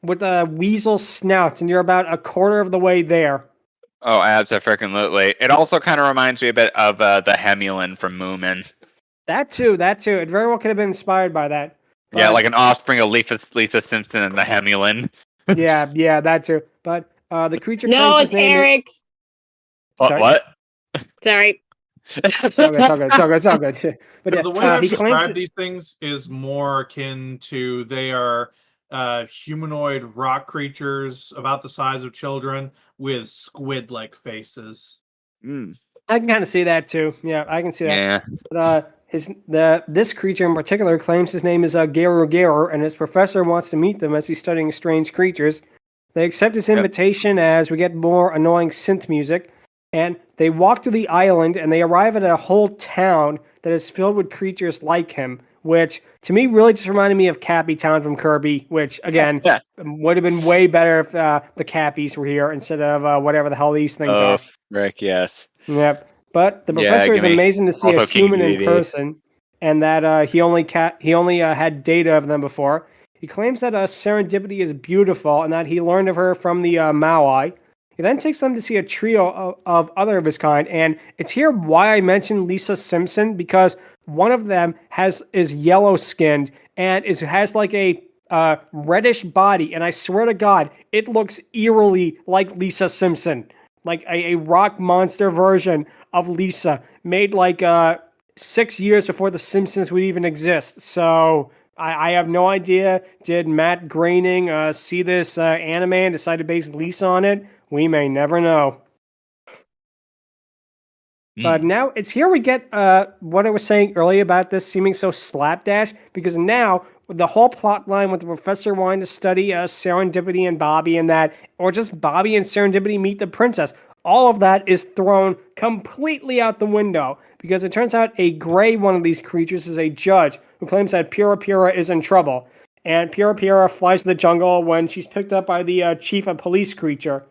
Speaker 1: with a weasel snout, and you're about a quarter of the way there.
Speaker 2: Oh, abso-freaking-lutely. It also kind of reminds me a bit of the Hemulan from Moomin.
Speaker 1: That too. It very well could have been inspired by that. But,
Speaker 2: yeah, like an offspring of Lisa Simpson and the Hemulan.
Speaker 1: yeah, that too. But the creature
Speaker 5: claims his name. Eric's.
Speaker 2: What?
Speaker 5: Sorry.
Speaker 1: It's all good. But yeah,
Speaker 3: the way I describe these things is more akin to they are humanoid rock creatures about the size of children with squid-like faces.
Speaker 1: I can kind of see that too. Yeah, I can see that.
Speaker 2: Yeah.
Speaker 1: But this creature in particular claims his name is Geru, and his professor wants to meet them as he's studying strange creatures. They accept his invitation as we get more annoying synth music. And they walk through the island, and they arrive at a whole town that is filled with creatures like him, which, to me, really just reminded me of Cappy Town from Kirby, which, again, would have been way better if the Cappies were here instead of whatever the hell these things are.
Speaker 2: Rick, yes.
Speaker 1: Yep. But the professor is amazing to see a human in person, and that he only had data of them before. He claims that Serendipity is beautiful, and that he learned of her from the Maui. He then takes them to see a trio of other of his kind, and it's here why I mentioned Lisa Simpson, because one of them is yellow-skinned and has like a reddish body, and I swear to God, it looks eerily like Lisa Simpson, like a rock monster version of Lisa, made like 6 years before The Simpsons would even exist. So I have no idea. Did Matt Groening see this anime and decide to base Lisa on it? We may never know. But now it's here we get what I was saying earlier about this seeming so slapdash, because now the whole plot line with the professor wanting to study Serendipity and Bobby and that, or just Bobby and Serendipity meet the princess, all of that is thrown completely out the window, because it turns out a gray one of these creatures is a judge who claims that Pura is in trouble. And Pura flies to the jungle when she's picked up by the chief of police creature.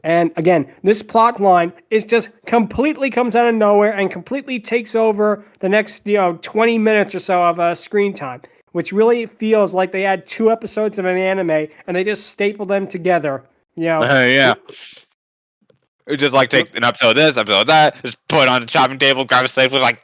Speaker 1: And again, this plot line is just completely comes out of nowhere and completely takes over the next 20 minutes or so of screen time. which really feels like they had 2 episodes of an anime and they just stapled them together.
Speaker 2: Yeah. It just like take an episode of this, episode of that, just put it on the chopping table, grab a stapler, like.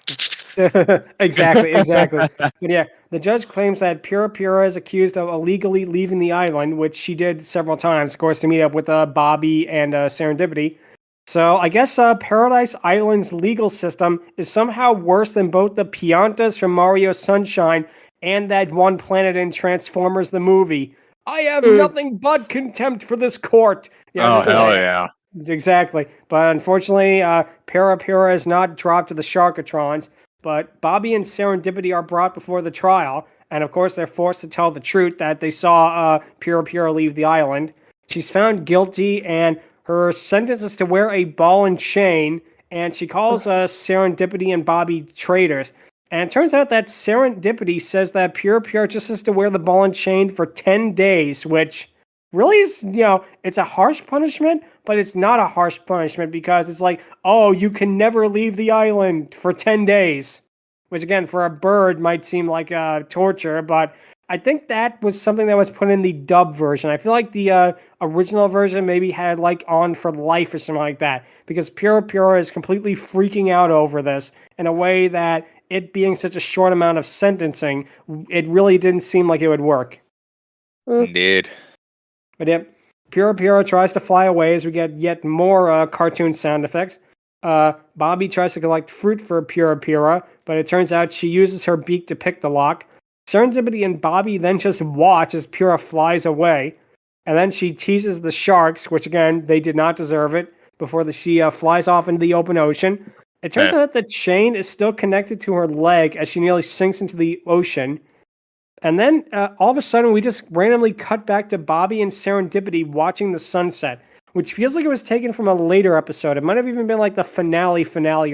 Speaker 1: Exactly. But yeah, the judge claims that Pura Pura is accused of illegally leaving the island, which she did several times, of course, to meet up with Bobby and Serendipity. So I guess Paradise Island's legal system is somehow worse than both the Piantas from Mario Sunshine and that one planet in Transformers the movie. I have nothing but contempt for this court.
Speaker 2: Hell yeah.
Speaker 1: Exactly. But unfortunately, Pura Pura is not dropped to the Sharkatrons, but Bobby and Serendipity are brought before the trial, and of course they're forced to tell the truth that they saw Pura Pura leave the island. She's found guilty, and her sentence is to wear a ball and chain, and she calls Serendipity and Bobby traitors. And it turns out that Serendipity says that Pura Pura just has to wear the ball and chain for 10 days, which really is, it's a harsh punishment, but it's not a harsh punishment because it's like, oh, you can never leave the island for 10 days. Which, again, for a bird might seem like torture, but I think that was something that was put in the dub version. I feel like the original version maybe had like on for life or something like that, because Pura Pura is completely freaking out over this in a way that it being such a short amount of sentencing, it really didn't seem like it would work.
Speaker 2: Indeed.
Speaker 1: But yep, Pura Pura tries to fly away as we get yet more cartoon sound effects. Bobby tries to collect fruit for Pura Pura, but it turns out she uses her beak to pick the lock. Serendipity and Bobby then just watch as Pura flies away, and then she teases the sharks, which again, they did not deserve it, before she flies off into the open ocean. It turns out that the chain is still connected to her leg as she nearly sinks into the ocean. And then all of a sudden, we just randomly cut back to Bobby and Serendipity watching the sunset, which feels like it was taken from a later episode. It might have even been like the finale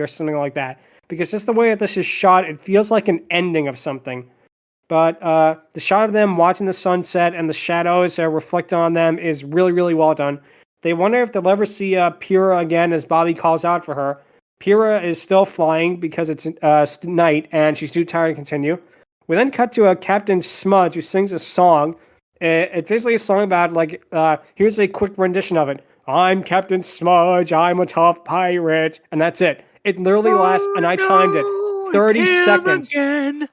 Speaker 1: or something like that. Because just the way that this is shot, it feels like an ending of something. But the shot of them watching the sunset and the shadows reflect on them is really, really well done. They wonder if they'll ever see Pura again as Bobby calls out for her. Pura is still flying because it's night and she's too tired to continue. We then cut to Captain Smudge who sings a song. It's basically a song about, here's a quick rendition of it. I'm Captain Smudge, I'm a tough pirate. And that's it. It literally lasts, and I timed it, 30 seconds. Again.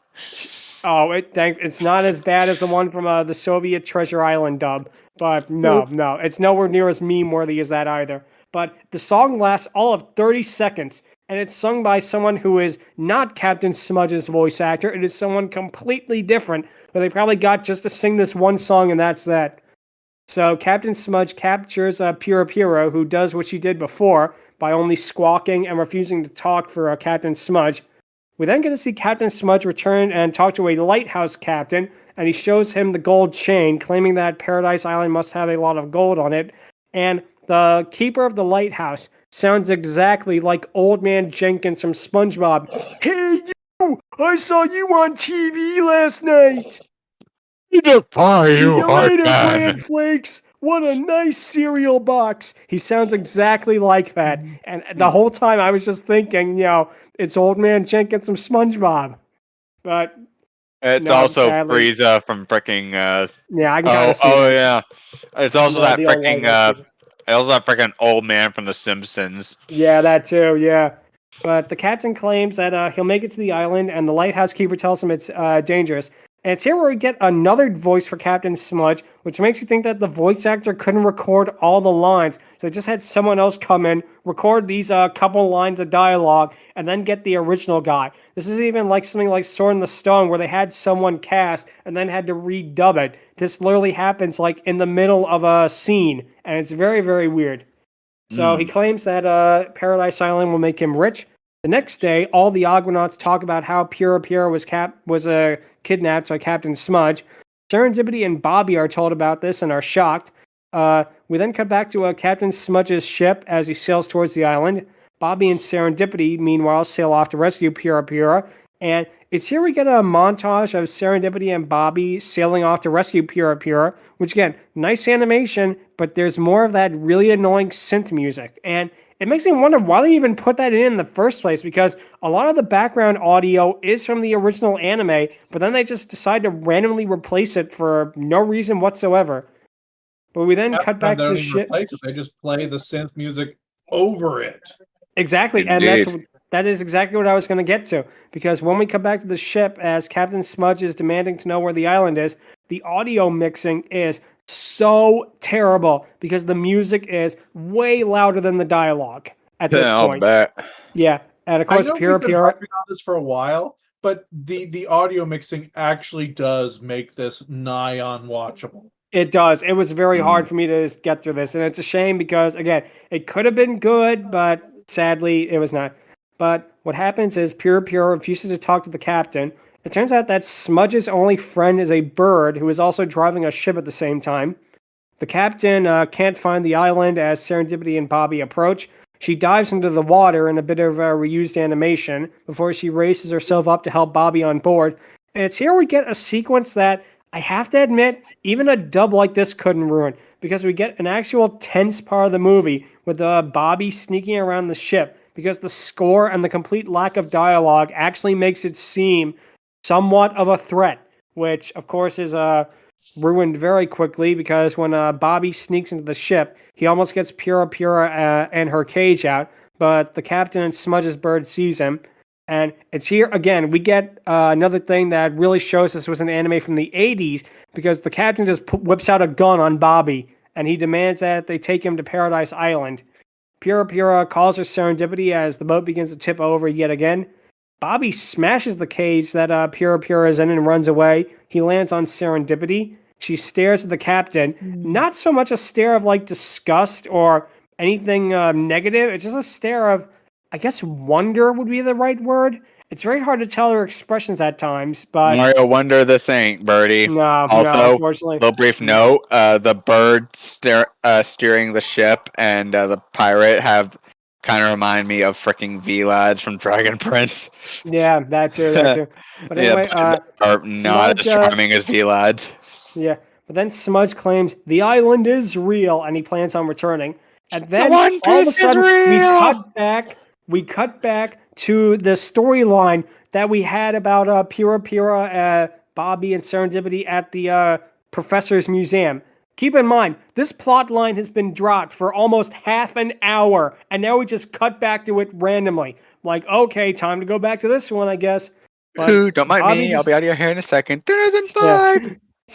Speaker 1: Oh, it's not as bad as the one from the Soviet Treasure Island dub. But no, it's nowhere near as meme-worthy as that either. But the song lasts all of 30 seconds. And it's sung by someone who is not Captain Smudge's voice actor. It is someone completely different, who they probably got just to sing this one song, and that's that. So Captain Smudge captures Pura Pura, who does what she did before by only squawking and refusing to talk for Captain Smudge. We then get to see Captain Smudge return and talk to a lighthouse captain, and he shows him the gold chain, claiming that Paradise Island must have a lot of gold on it. And the keeper of the lighthouse sounds exactly like Old Man Jenkins from SpongeBob. Hey, you! I saw you on TV last night! See you later, Bran Flakes! What a nice cereal box! He sounds exactly like that. And the whole time I was just thinking, it's Old Man Jenkins from SpongeBob. But
Speaker 2: it's also sadly, Frieza from fricking...
Speaker 1: yeah, I can kind of see
Speaker 2: that. Yeah. It's also that fricking... I also have freaking old man from The Simpsons.
Speaker 1: Yeah, that too, yeah. But the captain claims that he'll make it to the island, and the lighthouse keeper tells him it's dangerous. And it's here where we get another voice for Captain Smudge, which makes you think that the voice actor couldn't record all the lines. So they just had someone else come in, record these couple lines of dialogue, and then get the original guy. This is even like something like Sword in the Stone, where they had someone cast and then had to redub it. This literally happens like in the middle of a scene, and it's very, very weird. So he claims that Paradise Island will make him rich. The next day, all the Argonauts talk about how Pura Pura was kidnapped by Captain Smudge. Serendipity and Bobby are told about this and are shocked. We then cut back to Captain Smudge's ship as he sails towards the island. Bobby and Serendipity, meanwhile, sail off to rescue Pura Pura. And it's here we get a montage of Serendipity and Bobby sailing off to rescue Pura Pura, which again, nice animation, but there's more of that really annoying synth music. And it makes me wonder why they even put that in the first place, because a lot of the background audio is from the original anime, but then they just decide to randomly replace it for no reason whatsoever. But we then cut back to the ship.
Speaker 3: They just play the synth music over it.
Speaker 1: Exactly,
Speaker 2: Indeed.
Speaker 1: and that is exactly what I was going to get to. Because when we come back to the ship, as Captain Smudge is demanding to know where the island is, the audio mixing is so terrible because the music is way louder than the dialogue at this point.
Speaker 2: I'll bet.
Speaker 1: Yeah, and of course,
Speaker 3: we've been harping on this for a while, but the audio mixing actually does make this nigh unwatchable.
Speaker 1: It does. It was very hard for me to get through this, and it's a shame because, again, it could have been good, but sadly, it was not. But what happens is Pure refuses to talk to the captain. It turns out that Smudge's only friend is a bird who is also driving a ship at the same time. The captain can't find the island as Serendipity and Bobby approach. She dives into the water in a bit of a reused animation before she races herself up to help Bobby on board. And it's here we get a sequence that, I have to admit, even a dub like this couldn't ruin, because we get an actual tense part of the movie with Bobby sneaking around the ship, because the score and the complete lack of dialogue actually makes it seem somewhat of a threat, which, of course, is ruined very quickly, because when Bobby sneaks into the ship, he almost gets Pura and her cage out, but the captain and Smudge's bird sees him. And it's here, again, we get another thing that really shows this was an anime from the 80s, because the captain just whips out a gun on Bobby, and he demands that they take him to Paradise Island. Pura calls her Serendipity as the boat begins to tip over yet again. Bobby smashes the cage that Pura is in and runs away. He lands on Serendipity. She stares at the captain. Not so much a stare of, like, disgust or anything negative. It's just a stare of, I guess, wonder would be the right word. It's very hard to tell her expressions at times, but...
Speaker 2: Mario, wonder this ain't, Birdie.
Speaker 1: No, unfortunately.
Speaker 2: Little brief note, the bird steering the ship and the pirate have kind of remind me of freaking V-Lads from Dragon Prince.
Speaker 1: Yeah, that too. But anyway,
Speaker 2: not as charming as V-Lads.
Speaker 1: Yeah, but then Smudge claims the island is real, and he plans on returning. And then all of a sudden, we cut back to the storyline that we had about Pura, Bobby, and Serendipity at the Professor's Museum. Keep in mind, this plot line has been dropped for almost half an hour, and now we just cut back to it randomly. Like, okay, time to go back to this one, I guess.
Speaker 2: But don't mind me, I'll be out of your hair in a second.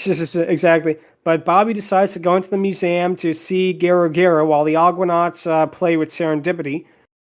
Speaker 1: Exactly. But Bobby decides to go into the museum to see Gero while the Argonauts play with Serendipity.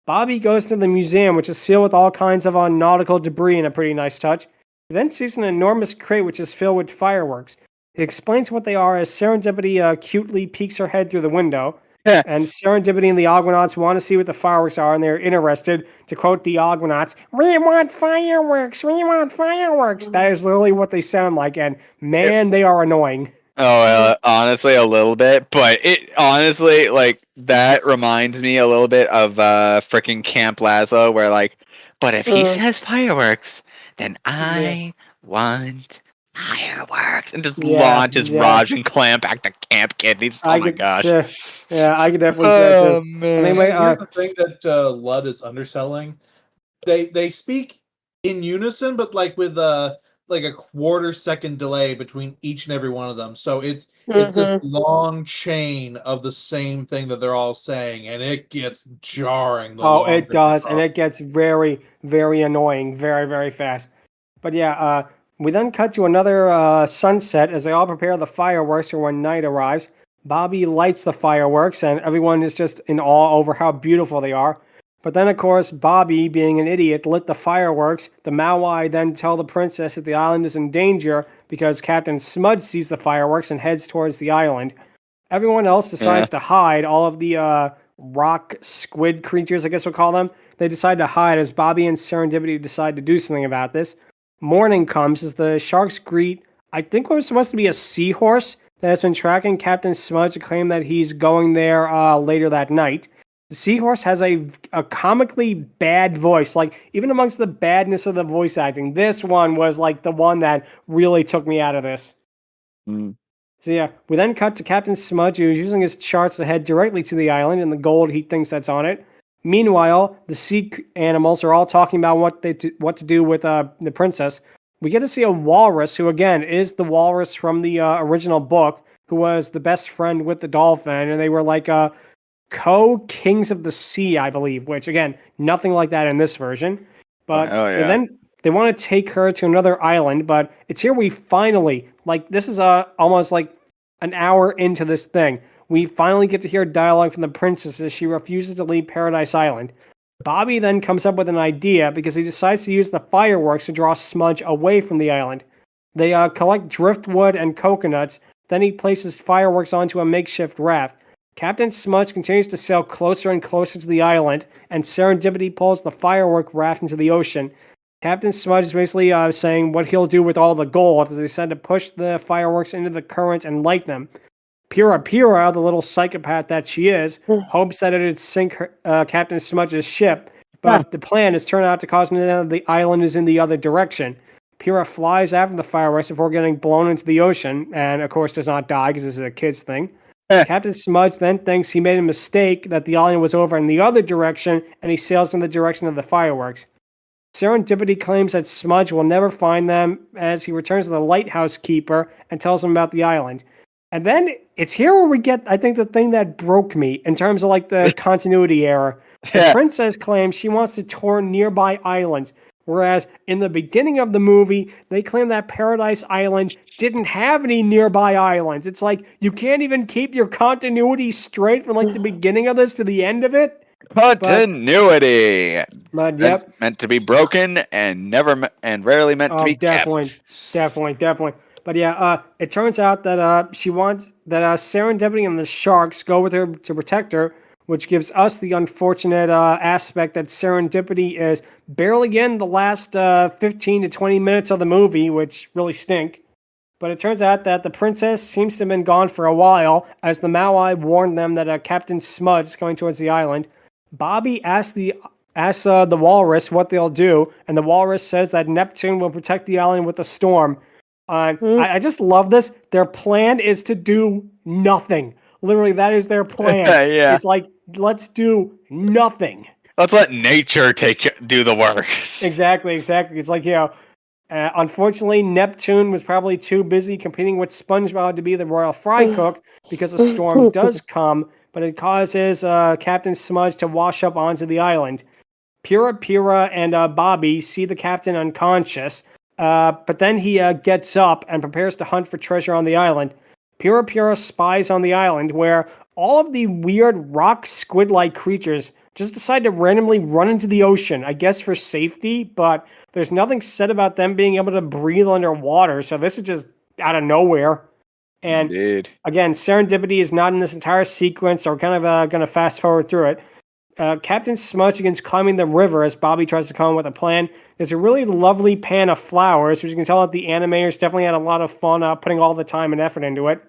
Speaker 1: Bobby goes to the museum, which is filled with all kinds of nautical debris in a pretty nice touch. He then sees an enormous crate which is filled with fireworks. He explains what they are as Serendipity cutely peeks her head through the window.
Speaker 2: Yeah.
Speaker 1: And Serendipity and the Argonauts want to see what the fireworks are, and they're interested. To quote the Argonauts, "We want fireworks! We want fireworks!" That is literally what they sound like, and man, they are annoying.
Speaker 2: Oh, honestly, a little bit, but it honestly, like, that reminds me a little bit of freaking Camp Lazlo, where, like, but if he says fireworks, then I want fireworks, and just launches Raj and Clamp back to Camp Kid. Oh my gosh.
Speaker 1: I could definitely say that too.
Speaker 3: Man. Anyway, here's the thing that Lud is underselling. They speak in unison, but like with like a quarter-second delay between each and every one of them. So it's this long chain of the same thing that they're all saying, and it gets jarring.
Speaker 1: It does, and it gets very, very annoying very, very fast. But yeah, we then cut to another sunset as they all prepare the fireworks for when night arrives. Bobby lights the fireworks, and everyone is just in awe over how beautiful they are. But then, of course, Bobby, being an idiot, lit the fireworks. The Maui then tell the princess that the island is in danger because Captain Smudge sees the fireworks and heads towards the island. Everyone else decides to hide. All of the rock squid creatures, I guess we'll call them, they decide to hide as Bobby and Serendipity decide to do something about this. Morning comes as the sharks greet, I think what was supposed to be a seahorse that has been tracking Captain Smudge to claim that he's going there later that night. The seahorse has a comically bad voice. Like, even amongst the badness of the voice acting, this one was like the one that really took me out of this. So yeah, we then cut to Captain Smudge, who's using his charts to head directly to the island and the gold he thinks that's on it. Meanwhile, the sea animals are all talking about what to do with the princess. We get to see a walrus, who again is the walrus from the original book, who was the best friend with the dolphin, and they were like co-kings of the sea, I believe. Which again, nothing like that in this version. But they want to take her to another island, but it's here we finally, this is almost like an hour into this thing, we finally get to hear dialogue from the princess as she refuses to leave Paradise Island. Bobby then comes up with an idea because he decides to use the fireworks to draw Smudge away from the island. They collect driftwood and coconuts, then he places fireworks onto a makeshift raft. Captain Smudge continues to sail closer and closer to the island, and Serendipity pulls the firework raft into the ocean. Captain Smudge is basically saying what he'll do with all the gold as they decide to push the fireworks into the current and light them. Pyrrha, the little psychopath that she is, hopes that it'd sink Captain Smudge's ship, but the plan has turned out to cause the island is in the other direction. Pyrrha flies after the fireworks before getting blown into the ocean, and of course does not die because this is a kid's thing. Captain Smudge then thinks he made a mistake, that the island was over in the other direction, and he sails in the direction of the fireworks. Serendipity claims that Smudge will never find them as he returns to the lighthouse keeper and tells him about the island. And then it's here where we get, I think, the thing that broke me in terms of the continuity error. The princess claims she wants to tour nearby islands, whereas in the beginning of the movie, they claim that Paradise Island didn't have any nearby islands. It's like, you can't even keep your continuity straight from the beginning of this to the end of it.
Speaker 2: Continuity.
Speaker 1: But yep,
Speaker 2: meant to be broken and rarely meant to be
Speaker 1: definitely. But yeah, it turns out that she wants that Serendipity and the sharks go with her to protect her, which gives us the unfortunate aspect that Serendipity is barely in the last 15 to 20 minutes of the movie, which really stink. But it turns out that the princess seems to have been gone for a while, as the Maui warned them that Captain Smudge is coming towards the island. Bobby asks the walrus what they'll do, and the walrus says that Neptune will protect the island with a storm. I just love this. Their plan is to do nothing. Literally, that is their plan. It's let's do nothing.
Speaker 2: Let's let nature do the work.
Speaker 1: Exactly. It's unfortunately, Neptune was probably too busy competing with SpongeBob to be the royal fry cook because a storm does come, but it causes Captain Smudge to wash up onto the island. Pyrrha and Bobby see the captain unconscious, but then he gets up and prepares to hunt for treasure on the island. Pyrrha spies on the island where all of the weird rock squid-like creatures just decide to randomly run into the ocean, I guess for safety, but there's nothing said about them being able to breathe underwater, so this is just out of nowhere. And again, Serendipity is not in this entire sequence, so we're kind of going to fast forward through it. Captain Smudge begins climbing the river as Bobby tries to come up with a plan. There's a really lovely pan of flowers, which you can tell that the animators definitely had a lot of fun putting all the time and effort into it.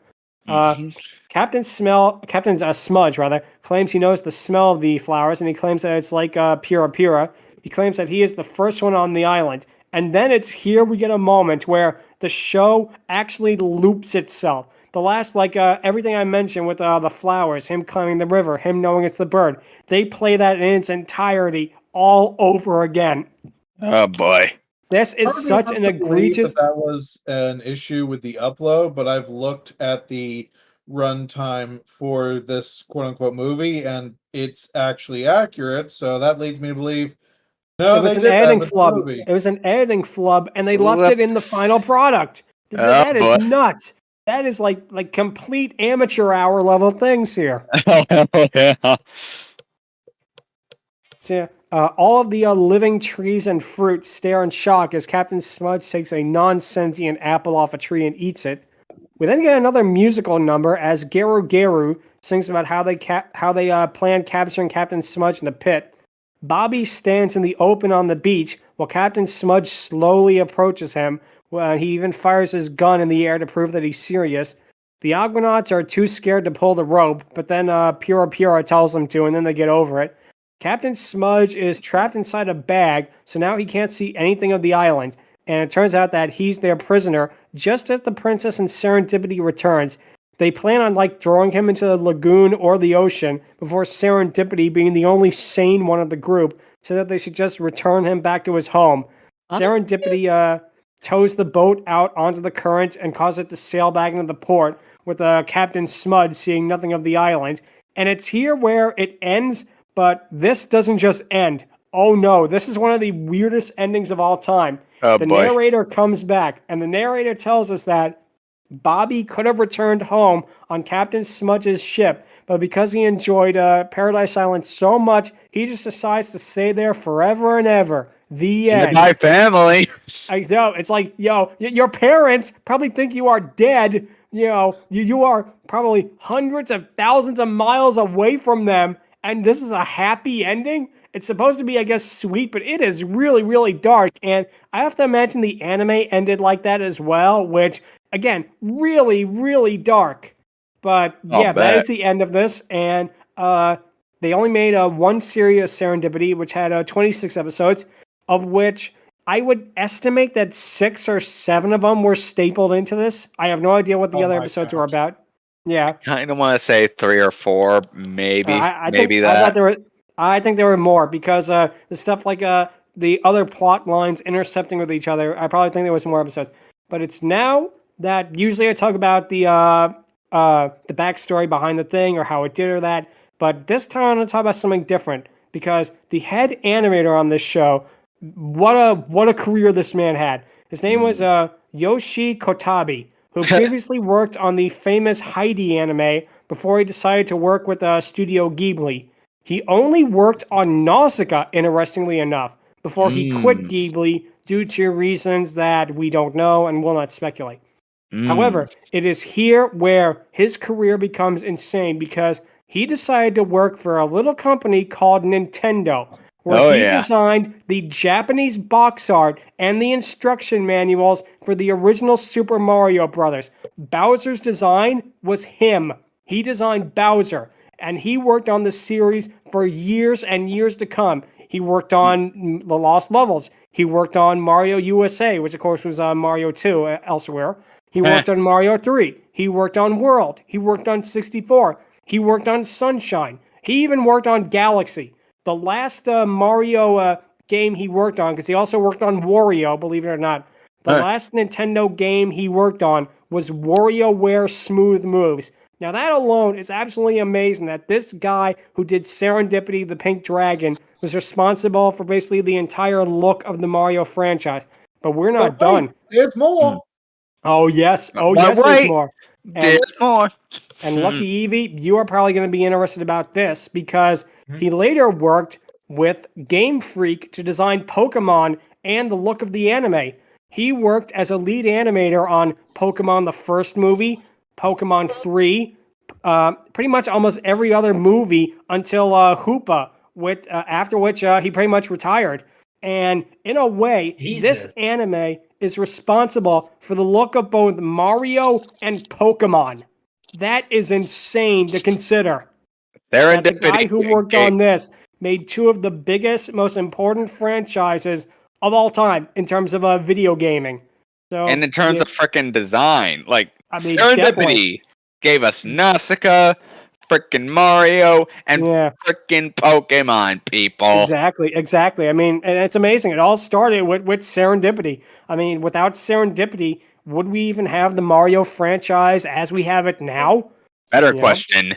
Speaker 1: Captain Smudge claims he knows the smell of the flowers, and he claims that it's like Pyrrha. He claims that he is the first one on the island. And then it's here we get a moment where the show actually loops itself. The last, everything I mentioned with the flowers, him climbing the river, him knowing it's the bird, they play that in its entirety all over again.
Speaker 2: Oh, boy.
Speaker 1: This is such an egregious...
Speaker 3: That was an issue with the upload, but I've looked at the runtime for this quote-unquote movie, and it's actually accurate, so that leads me to believe
Speaker 1: it was an editing flub. It was an editing flub, and they left it in the final product. That is nuts. That is like complete amateur hour level things here. So all of the living trees and fruit stare in shock as Captain Smudge takes a non-sentient apple off a tree and eats it. We then get another musical number as Geru Geru sings about how they plan capturing Captain Smudge in the pit. Bobby stands in the open on the beach while Captain Smudge slowly approaches him. He even fires his gun in the air to prove that he's serious. The Argonauts are too scared to pull the rope, but then Pyrrha tells them to, and then they get over it. Captain Smudge is trapped inside a bag, so now he can't see anything of the island, and it turns out that he's their prisoner just as the princess and Serendipity returns. they plan on like throwing him into the lagoon or the ocean before Serendipity, being the only sane one of the group, so that they should just return him back to his home. Serendipity tows the boat out onto the current and causes it to sail back into the port, with Captain Smud seeing nothing of the island. And it's here where it ends, but this doesn't just end. Oh no, this is one of the weirdest endings of all time. The narrator comes back, and the narrator tells us that Bobby could have returned home on Captain Smudge's ship, but because he enjoyed Paradise Island so much, he just decides to stay there forever and ever. The end.
Speaker 2: My family.
Speaker 1: I know. It's like, your parents probably think you are dead. You are probably hundreds of thousands of miles away from them, and this is a happy ending? It's supposed to be, I guess, sweet, but it is really, really dark. And I have to imagine the anime ended like that as well, which, again, really, really dark. But yeah, that is the end of this. And they only made one series of Serendipity, which had 26 episodes, of which I would estimate that 6 or 7 of them were stapled into this. I have no idea what the other episodes were about. Yeah.
Speaker 2: Kind of want to say 3 or 4, maybe.
Speaker 1: I think there were more, because the stuff like the other plot lines intersecting with each other, I probably think there was more episodes. But it's now that usually I talk about the backstory behind the thing or how it did or that. But this time I'm going to talk about something different, because the head animator on this show, what a career this man had. His name was Yoshi Kotabe, who previously worked on the famous Heidi anime before he decided to work with Studio Ghibli. He only worked on Nausicaa, interestingly enough, before he quit Ghibli due to reasons that we don't know and will not speculate. However, it is here where his career becomes insane, because he decided to work for a little company called Nintendo, where he designed the Japanese box art and the instruction manuals for the original Super Mario Brothers. Bowser's design was him. He designed Bowser, and he worked on the series for years and years to come. He worked on The Lost Levels. He worked on Mario USA, which of course was Mario 2 elsewhere. He worked on Mario 3. He worked on World. He worked on 64. He worked on Sunshine. He even worked on Galaxy. The last Mario game he worked on, because he also worked on Wario, believe it or not. The last Nintendo game he worked on was WarioWare Smooth Moves. Now that alone is absolutely amazing, that this guy who did Serendipity the Pink Dragon was responsible for basically the entire look of the Mario franchise. But we're not done.
Speaker 3: There's more.
Speaker 1: Oh yes, there's more.
Speaker 2: There's more.
Speaker 1: And LuckyEevee, you are probably going to be interested about this, because he later worked with Game Freak to design Pokemon and the look of the anime. He worked as a lead animator on Pokemon the first movie, Pokemon 3, pretty much almost every other movie until Hoopa, after which he pretty much retired. And in a way, this anime is responsible for the look of both Mario and Pokemon. That is insane to consider. The guy who worked on this made 2 of the biggest, most important franchises of all time in terms of video gaming. So,
Speaker 2: and in terms of freaking design, Serendipity
Speaker 1: definitely
Speaker 2: gave us Nausicaa, freaking Mario, and freaking Pokemon, people.
Speaker 1: Exactly. I mean, and it's amazing. It all started with Serendipity. I mean, without Serendipity, would we even have the Mario franchise as we have it now?
Speaker 2: Better question.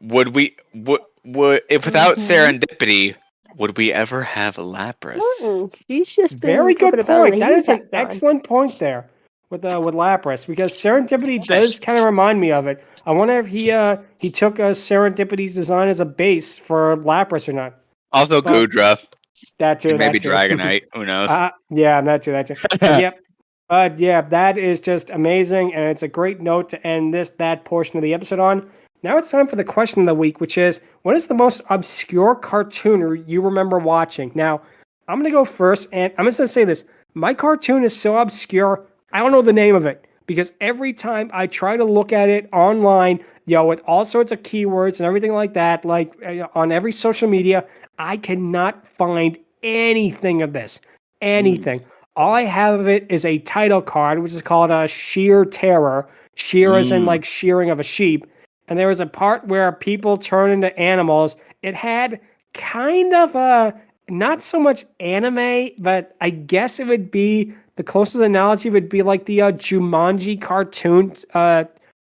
Speaker 2: Would we, if without Serendipity, would we ever have Lapras?
Speaker 5: She's just
Speaker 1: very good point. That is an excellent point there with Lapras, because Serendipity does kind of remind me of it. I wonder if he took Serendipity's design as a base for Lapras or not.
Speaker 2: Also, Goodra.
Speaker 1: That too.
Speaker 2: Maybe Dragonite. Who knows?
Speaker 1: Yeah, that too. Yep. But yeah, that is just amazing, and it's a great note to end that portion of the episode on. Now it's time for the question of the week, which is, what is the most obscure cartoon you remember watching? Now, I'm going to go first, and I'm just going to say this. My cartoon is so obscure, I don't know the name of it, because every time I try to look at it online, with all sorts of keywords and everything like that, on every social media, I cannot find anything of this. Anything. All I have of it is a title card, which is called Sheer Terror, shear as in like shearing of a sheep. And there was a part where people turn into animals. It had kind of a, not so much anime, but I guess it would be, the closest analogy would be like the Jumanji cartoon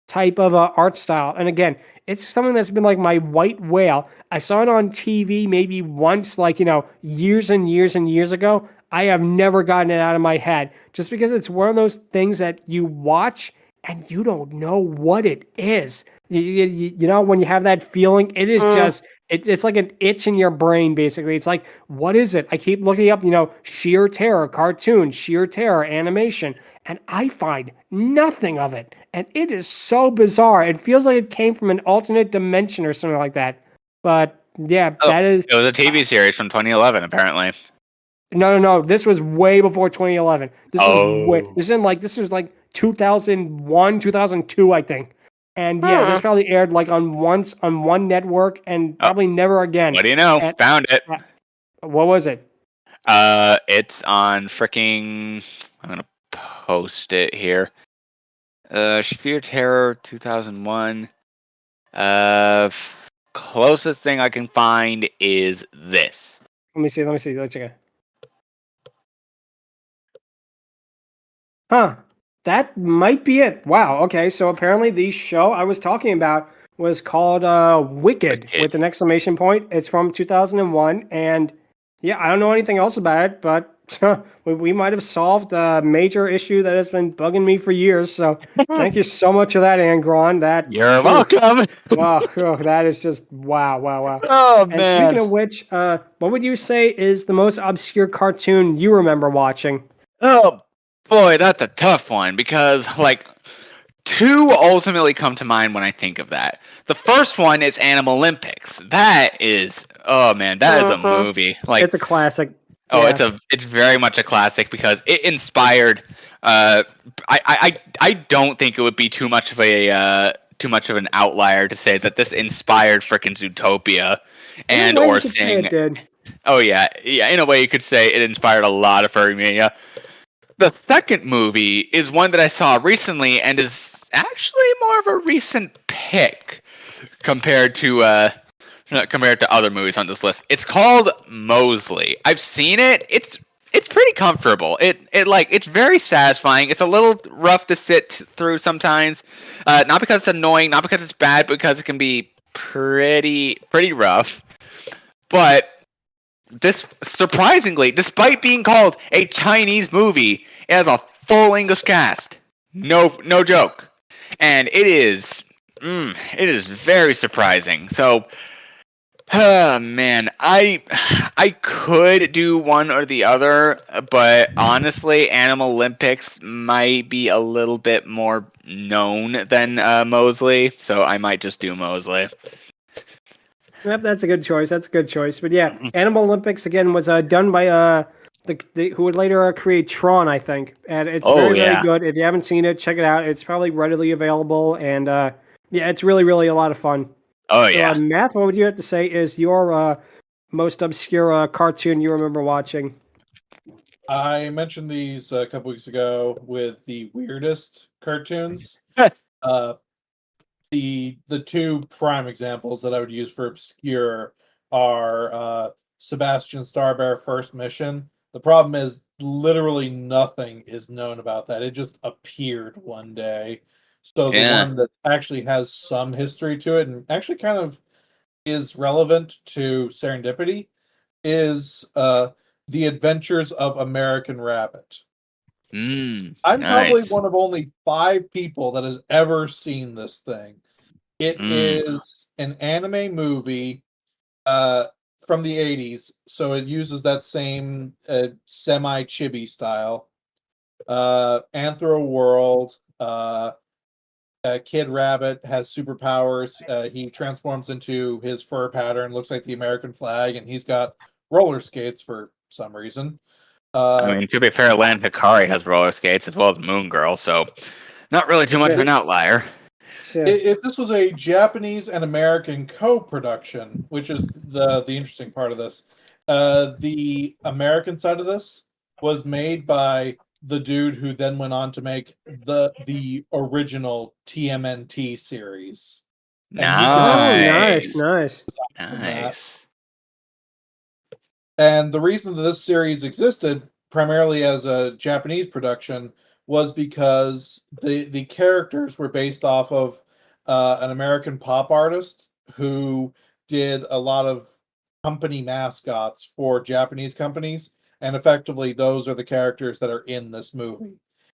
Speaker 1: type of art style. And again, it's something that's been like my white whale. I saw it on TV maybe once, like, years and years and years ago. I have never gotten it out of my head just because it's one of those things that you watch and you don't know what it is. You know, when you have that feeling, it is just, it's like an itch in your brain, basically. It's like, what is it? I keep looking up, sheer terror, cartoon, sheer terror, animation, and I find nothing of it. And it is so bizarre. It feels like it came from an alternate dimension or something like that. But yeah, that is.
Speaker 2: It was a TV series from 2011, apparently.
Speaker 1: No. This was way before 2011. This was like 2001, 2002, I think. And yeah, this probably aired like on one network and probably never again.
Speaker 2: What do you know? Found it.
Speaker 1: What was it?
Speaker 2: It's on freaking. I'm gonna post it here. Sheer Terror 2001. Closest thing I can find is this.
Speaker 1: Let me see. Let's check it. Huh. That might be it. Wow. Okay. So apparently the show I was talking about was called Wicked with an exclamation point. It's from 2001. And yeah, I don't know anything else about it, but we might have solved a major issue that has been bugging me for years. So thank you so much for that, Angron.
Speaker 2: You're welcome.
Speaker 1: Wow. That is just wow.
Speaker 2: Oh, man.
Speaker 1: And speaking of which, what would you say is the most obscure cartoon you remember watching?
Speaker 2: Oh, boy, that's a tough one because, like, two ultimately come to mind when I think of that. The first one is Animal Olympics. That is, oh man, that is a movie. Like,
Speaker 1: it's a classic.
Speaker 2: Oh, yeah. It's very much a classic because it inspired. I don't think it would be too much of an outlier to say that this inspired frickin' Zootopia, and or Sing.
Speaker 1: It did.
Speaker 2: Oh yeah. In a way, you could say it inspired a lot of furry media. The second movie is one that I saw recently and is actually more of a recent pick compared to other movies on this list. It's called Mosley. I've seen it. It's pretty comfortable. It's very satisfying. It's a little rough to sit through sometimes. Not because it's annoying, not because it's bad, but because it can be pretty rough. But this, surprisingly, despite being called a Chinese movie, it has a full English cast. No joke. And it is very surprising. So, man, I could do one or the other, but honestly, Animal Olympics might be a little bit more known than Mosley, so I might just do Mosley.
Speaker 1: Yep, that's a good choice. But yeah, Animal Olympics again was done by who would later create Tron, I think, and it's very good. If you haven't seen it, check it out. It's probably readily available, and yeah, it's really a lot of fun.
Speaker 2: Oh,
Speaker 1: so,
Speaker 2: yeah.
Speaker 1: Matt, what would you have to say is your most obscure cartoon you remember watching?
Speaker 3: I mentioned these a couple weeks ago with the weirdest cartoons. The two prime examples that I would use for obscure are Sebastian Starbear First Mission. The problem is literally nothing is known about that. It just appeared one day. So the one that actually has some history to it and actually kind of is relevant to Serendipity is The Adventures of American Rabbit. I'm probably one of only 5 people that has ever seen this thing. It is an anime movie from the 80s, so it uses that same semi-chibi style. Anthro World, Kid Rabbit has superpowers. He transforms into his fur pattern, looks like the American flag, and he's got roller skates for some reason.
Speaker 2: I mean, to be fair, Lan Hikari has roller skates as well as Moon Girl, so not really too much of an outlier.
Speaker 3: If this was a Japanese and American co-production, which is the interesting part of this, the American side of this was made by the dude who then went on to make the original TMNT series.
Speaker 2: Nice.
Speaker 1: Nice.
Speaker 3: And the reason that this series existed primarily as a Japanese production was because the characters were based off of an American pop artist who did a lot of company mascots for Japanese companies, and effectively those are the characters that are in this movie.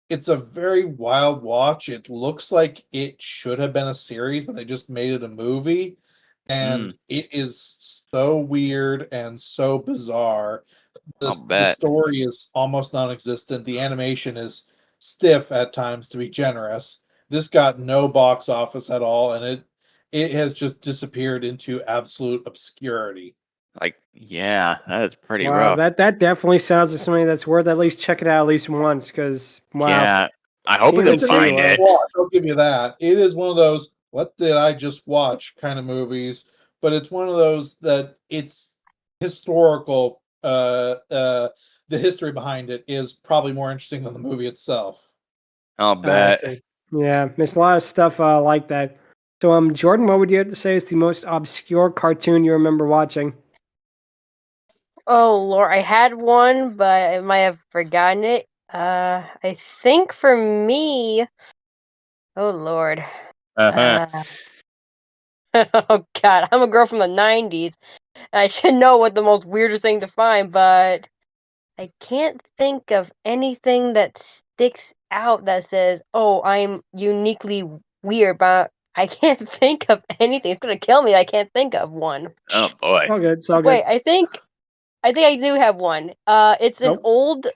Speaker 3: It's a very wild watch. It looks like it should have been a series, but they just made it a movie. And it is so weird and so bizarre. The story is almost non-existent. The animation is stiff at times, to be generous. This got no box office at all, and it has just disappeared into absolute obscurity.
Speaker 2: Like, yeah, that is pretty rough.
Speaker 1: That definitely sounds like something that's worth at least checking out at least once, because, wow.
Speaker 2: Yeah, I hope we can find it.
Speaker 3: I'll give you that. It is one of those, what did I just watch kind of movies, but it's one of those that it's historical. The history behind it is probably more interesting than the movie itself.
Speaker 2: I'll bet.
Speaker 1: Yeah, there's a lot of stuff like that. So, Jordan, what would you have to say is the most obscure cartoon you remember watching?
Speaker 5: Oh, Lord, I had one, but I might have forgotten it. I think for me, oh, Lord. Oh, God, I'm a girl from the 90s, and I should know what the most weirdest thing to find, but I can't think of anything that sticks out that says, oh, I'm uniquely weird, but I can't think of anything. It's going to kill me. I can't think of one.
Speaker 2: Oh, boy.
Speaker 1: All good. All good.
Speaker 5: Wait, I think I do have one. It's an old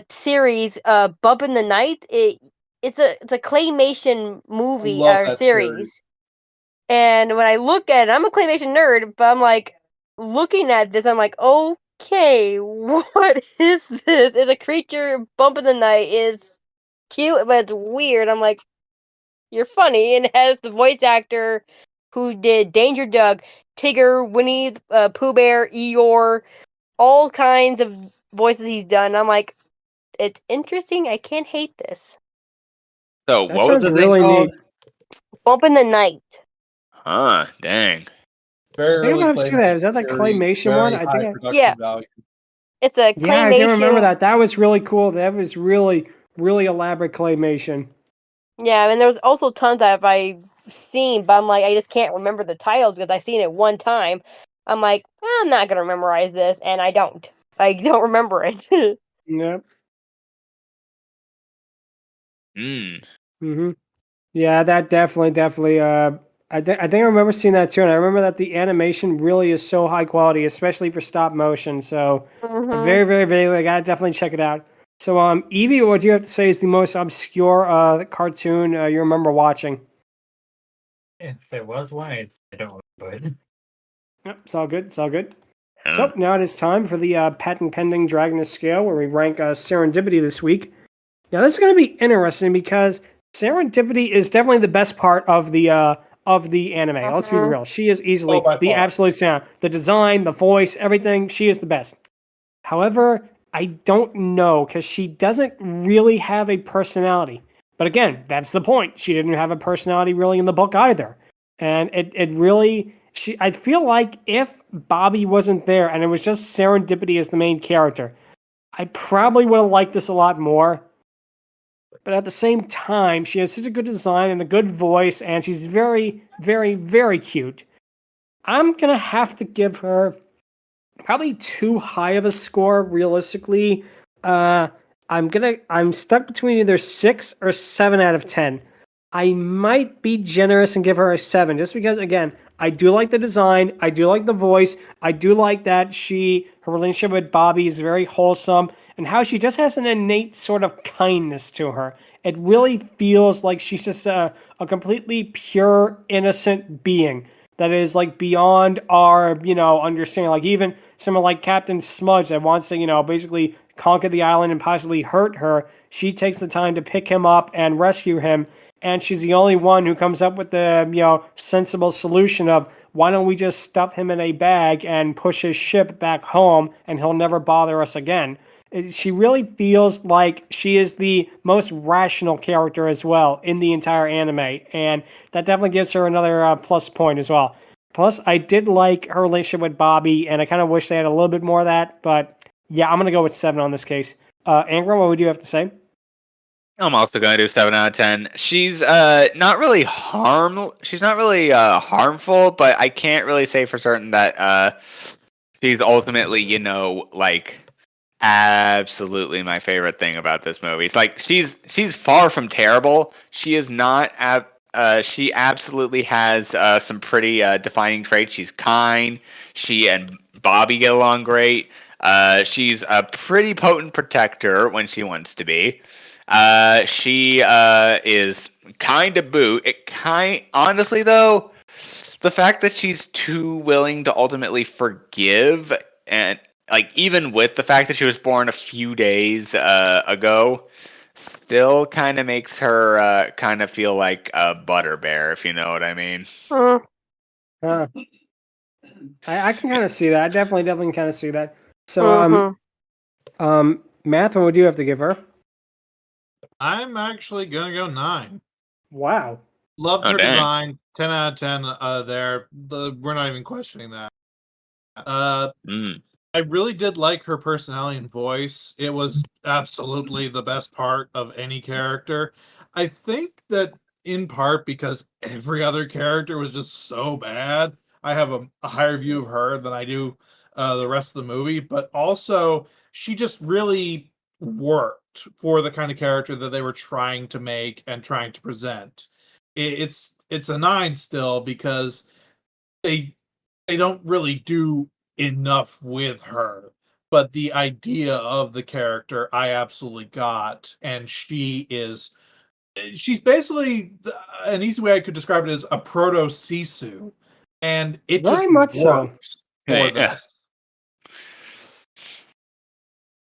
Speaker 5: series, Bump in the Night. It's a claymation movie or series. And when I look at it, I'm a claymation nerd, but I'm like looking at this, I'm like, okay, what is this? It's a creature. Bump in the Night is cute, but it's weird. I'm like, you're funny, and it has the voice actor who did Danger Doug, Tigger, Winnie, Pooh Bear, Eeyore, all kinds of voices he's done. I'm like, it's interesting. I can't hate this.
Speaker 2: So what was the really neat?
Speaker 5: Bump in the Night.
Speaker 2: Huh? Dang.
Speaker 3: Very
Speaker 1: I think I've seen that. Is that the claymation one? I think.
Speaker 3: Value.
Speaker 5: It's a claymation.
Speaker 1: Yeah, I do remember that. That was really cool. That was really, really elaborate claymation.
Speaker 5: Yeah, and there was also tons that I've seen, but I'm like, I just can't remember the titles because I've seen it one time. I'm like, I'm not gonna memorize this, and I don't. I don't remember it.
Speaker 1: Yep.
Speaker 2: Mm.
Speaker 1: Yeah, that definitely. I think I remember seeing that too, and I remember that the animation really is so high quality, especially for stop motion. So very, very, very. I gotta definitely check it out. So, Evie, what do you have to say is the most obscure cartoon you remember watching?
Speaker 4: If there was one, I don't remember it.
Speaker 1: Yep, it's all good. It's all good. So now it is time for the patent pending Dragoness Scale, where we rank Serendipity this week. Now this is going to be interesting because Serendipity is definitely the best part of the anime. Let's be real; she is easily the absolute sound, the design, the voice, everything. She is the best. However, I don't know because she doesn't really have a personality. But again, that's the point. She didn't have a personality really in the book either, and it really. I feel like if Bobby wasn't there and it was just Serendipity as the main character, I probably would have liked this a lot more. But at the same time, she has such a good design and a good voice, and she's very, very, very cute. I'm going to have to give her probably too high of a score, realistically. I'm stuck between either 6 or 7 out of 10. I might be generous and give her a 7, just because, again, I do like the design, I do like the voice, I do like that her relationship with Bobby is very wholesome, and how she just has an innate sort of kindness to her. It really feels like she's just a completely pure, innocent being that is like beyond our, understanding. Like even someone like Captain Smudge that wants to, basically conquer the island and possibly hurt her, she takes the time to pick him up and rescue him. And she's the only one who comes up with the, sensible solution of why don't we just stuff him in a bag and push his ship back home and he'll never bother us again. She really feels like she is the most rational character as well in the entire anime, and that definitely gives her another plus point as well. Plus, I did like her relationship with Bobby, and I kind of wish they had a little bit more of that, but yeah, I'm going to go with 7 on this case. Angron, what would you have to say?
Speaker 2: I'm also going to do 7 out of 10. She's not really harmful, but I can't really say for certain that she's ultimately, like absolutely my favorite thing about this movie. It's like she's far from terrible. She is not she absolutely has some pretty defining traits. She's kind. She and Bobby get along great. She's a pretty potent protector when she wants to be. She is kind of boo. Honestly though, the fact that she's too willing to ultimately forgive, and like even with the fact that she was born a few days ago, still kind of makes her kind of feel like a butterbear, if you know what I mean.
Speaker 1: I can kind of see that. I definitely can kind of see that. So, Math, what would you have to give her?
Speaker 3: I'm actually gonna go 9.
Speaker 1: Wow.
Speaker 3: Loved her design. 10 out of 10 there. We're not even questioning that. I really did like her personality and voice. It was absolutely the best part of any character. I think that in part because every other character was just so bad, I have a higher view of her than I do the rest of the movie. But also, she just really worked for the kind of character that they were trying to make and trying to present. It's a 9 still because they don't really do enough with her, but the idea of the character I absolutely got, and she's basically an easy way I could describe it is a proto Sisu, and it
Speaker 1: very
Speaker 3: just
Speaker 1: much
Speaker 3: works for
Speaker 2: Yeah.
Speaker 3: this.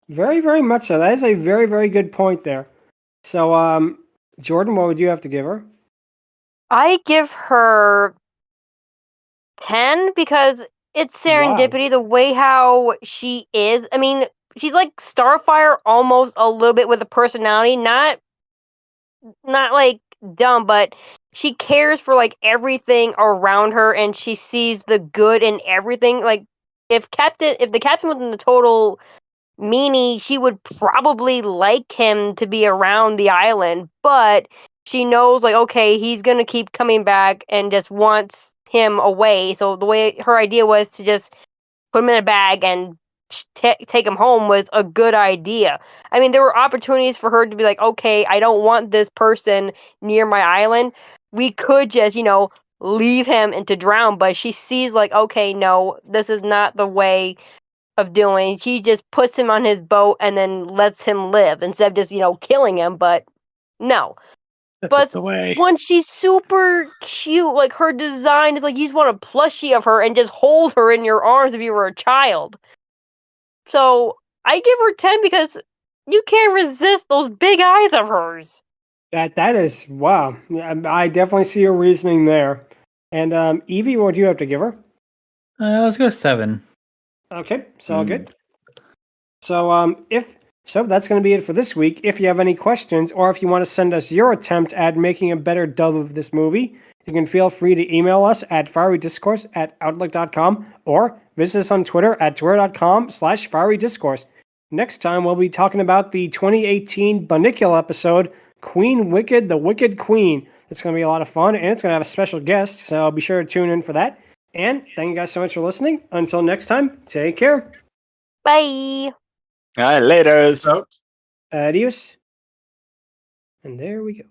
Speaker 1: Very, very much so. That is a very, very good point there. So, Jordan, what would you have to give her?
Speaker 5: I give her 10 because it's serendipity, the way how she is. I mean, she's like Starfire almost a little bit with a personality, not like dumb, but she cares for like everything around her and she sees the good in everything. Like if the captain was in the total meanie, she would probably like him to be around the island, but she knows like okay, he's gonna keep coming back and just wants him away. So the way her idea was to just put him in a bag and take him home was a good idea. I mean, there were opportunities for her to be like, okay, I don't want this person near my island. We could just, leave him and to drown, but she sees like, okay, no, this is not the way of doing. She just puts him on his boat and then lets him live instead of just, killing him, but no. But
Speaker 2: the way.
Speaker 5: when she's super cute, like her design is like you just want a plushie of her and just hold her in your arms if you were a child. So I give her 10 because you can't resist those big eyes of hers.
Speaker 1: That is wow. I definitely see your reasoning there. And Evie, what do you have to give her?
Speaker 4: Let's go 7.
Speaker 1: Okay, so good. So so that's going to be it for this week. If you have any questions or if you want to send us your attempt at making a better dub of this movie, you can feel free to email us at fierydiscourse@outlook.com or visit us on Twitter at twitter.com/fierydiscourse. Next time, we'll be talking about the 2018 Bunnicula episode, Queen Wicked, the Wicked Queen. It's going to be a lot of fun, and it's going to have a special guest, so be sure to tune in for that. And thank you guys so much for listening. Until next time, take care.
Speaker 5: Bye.
Speaker 2: All right, later.
Speaker 1: Adios. And there we go.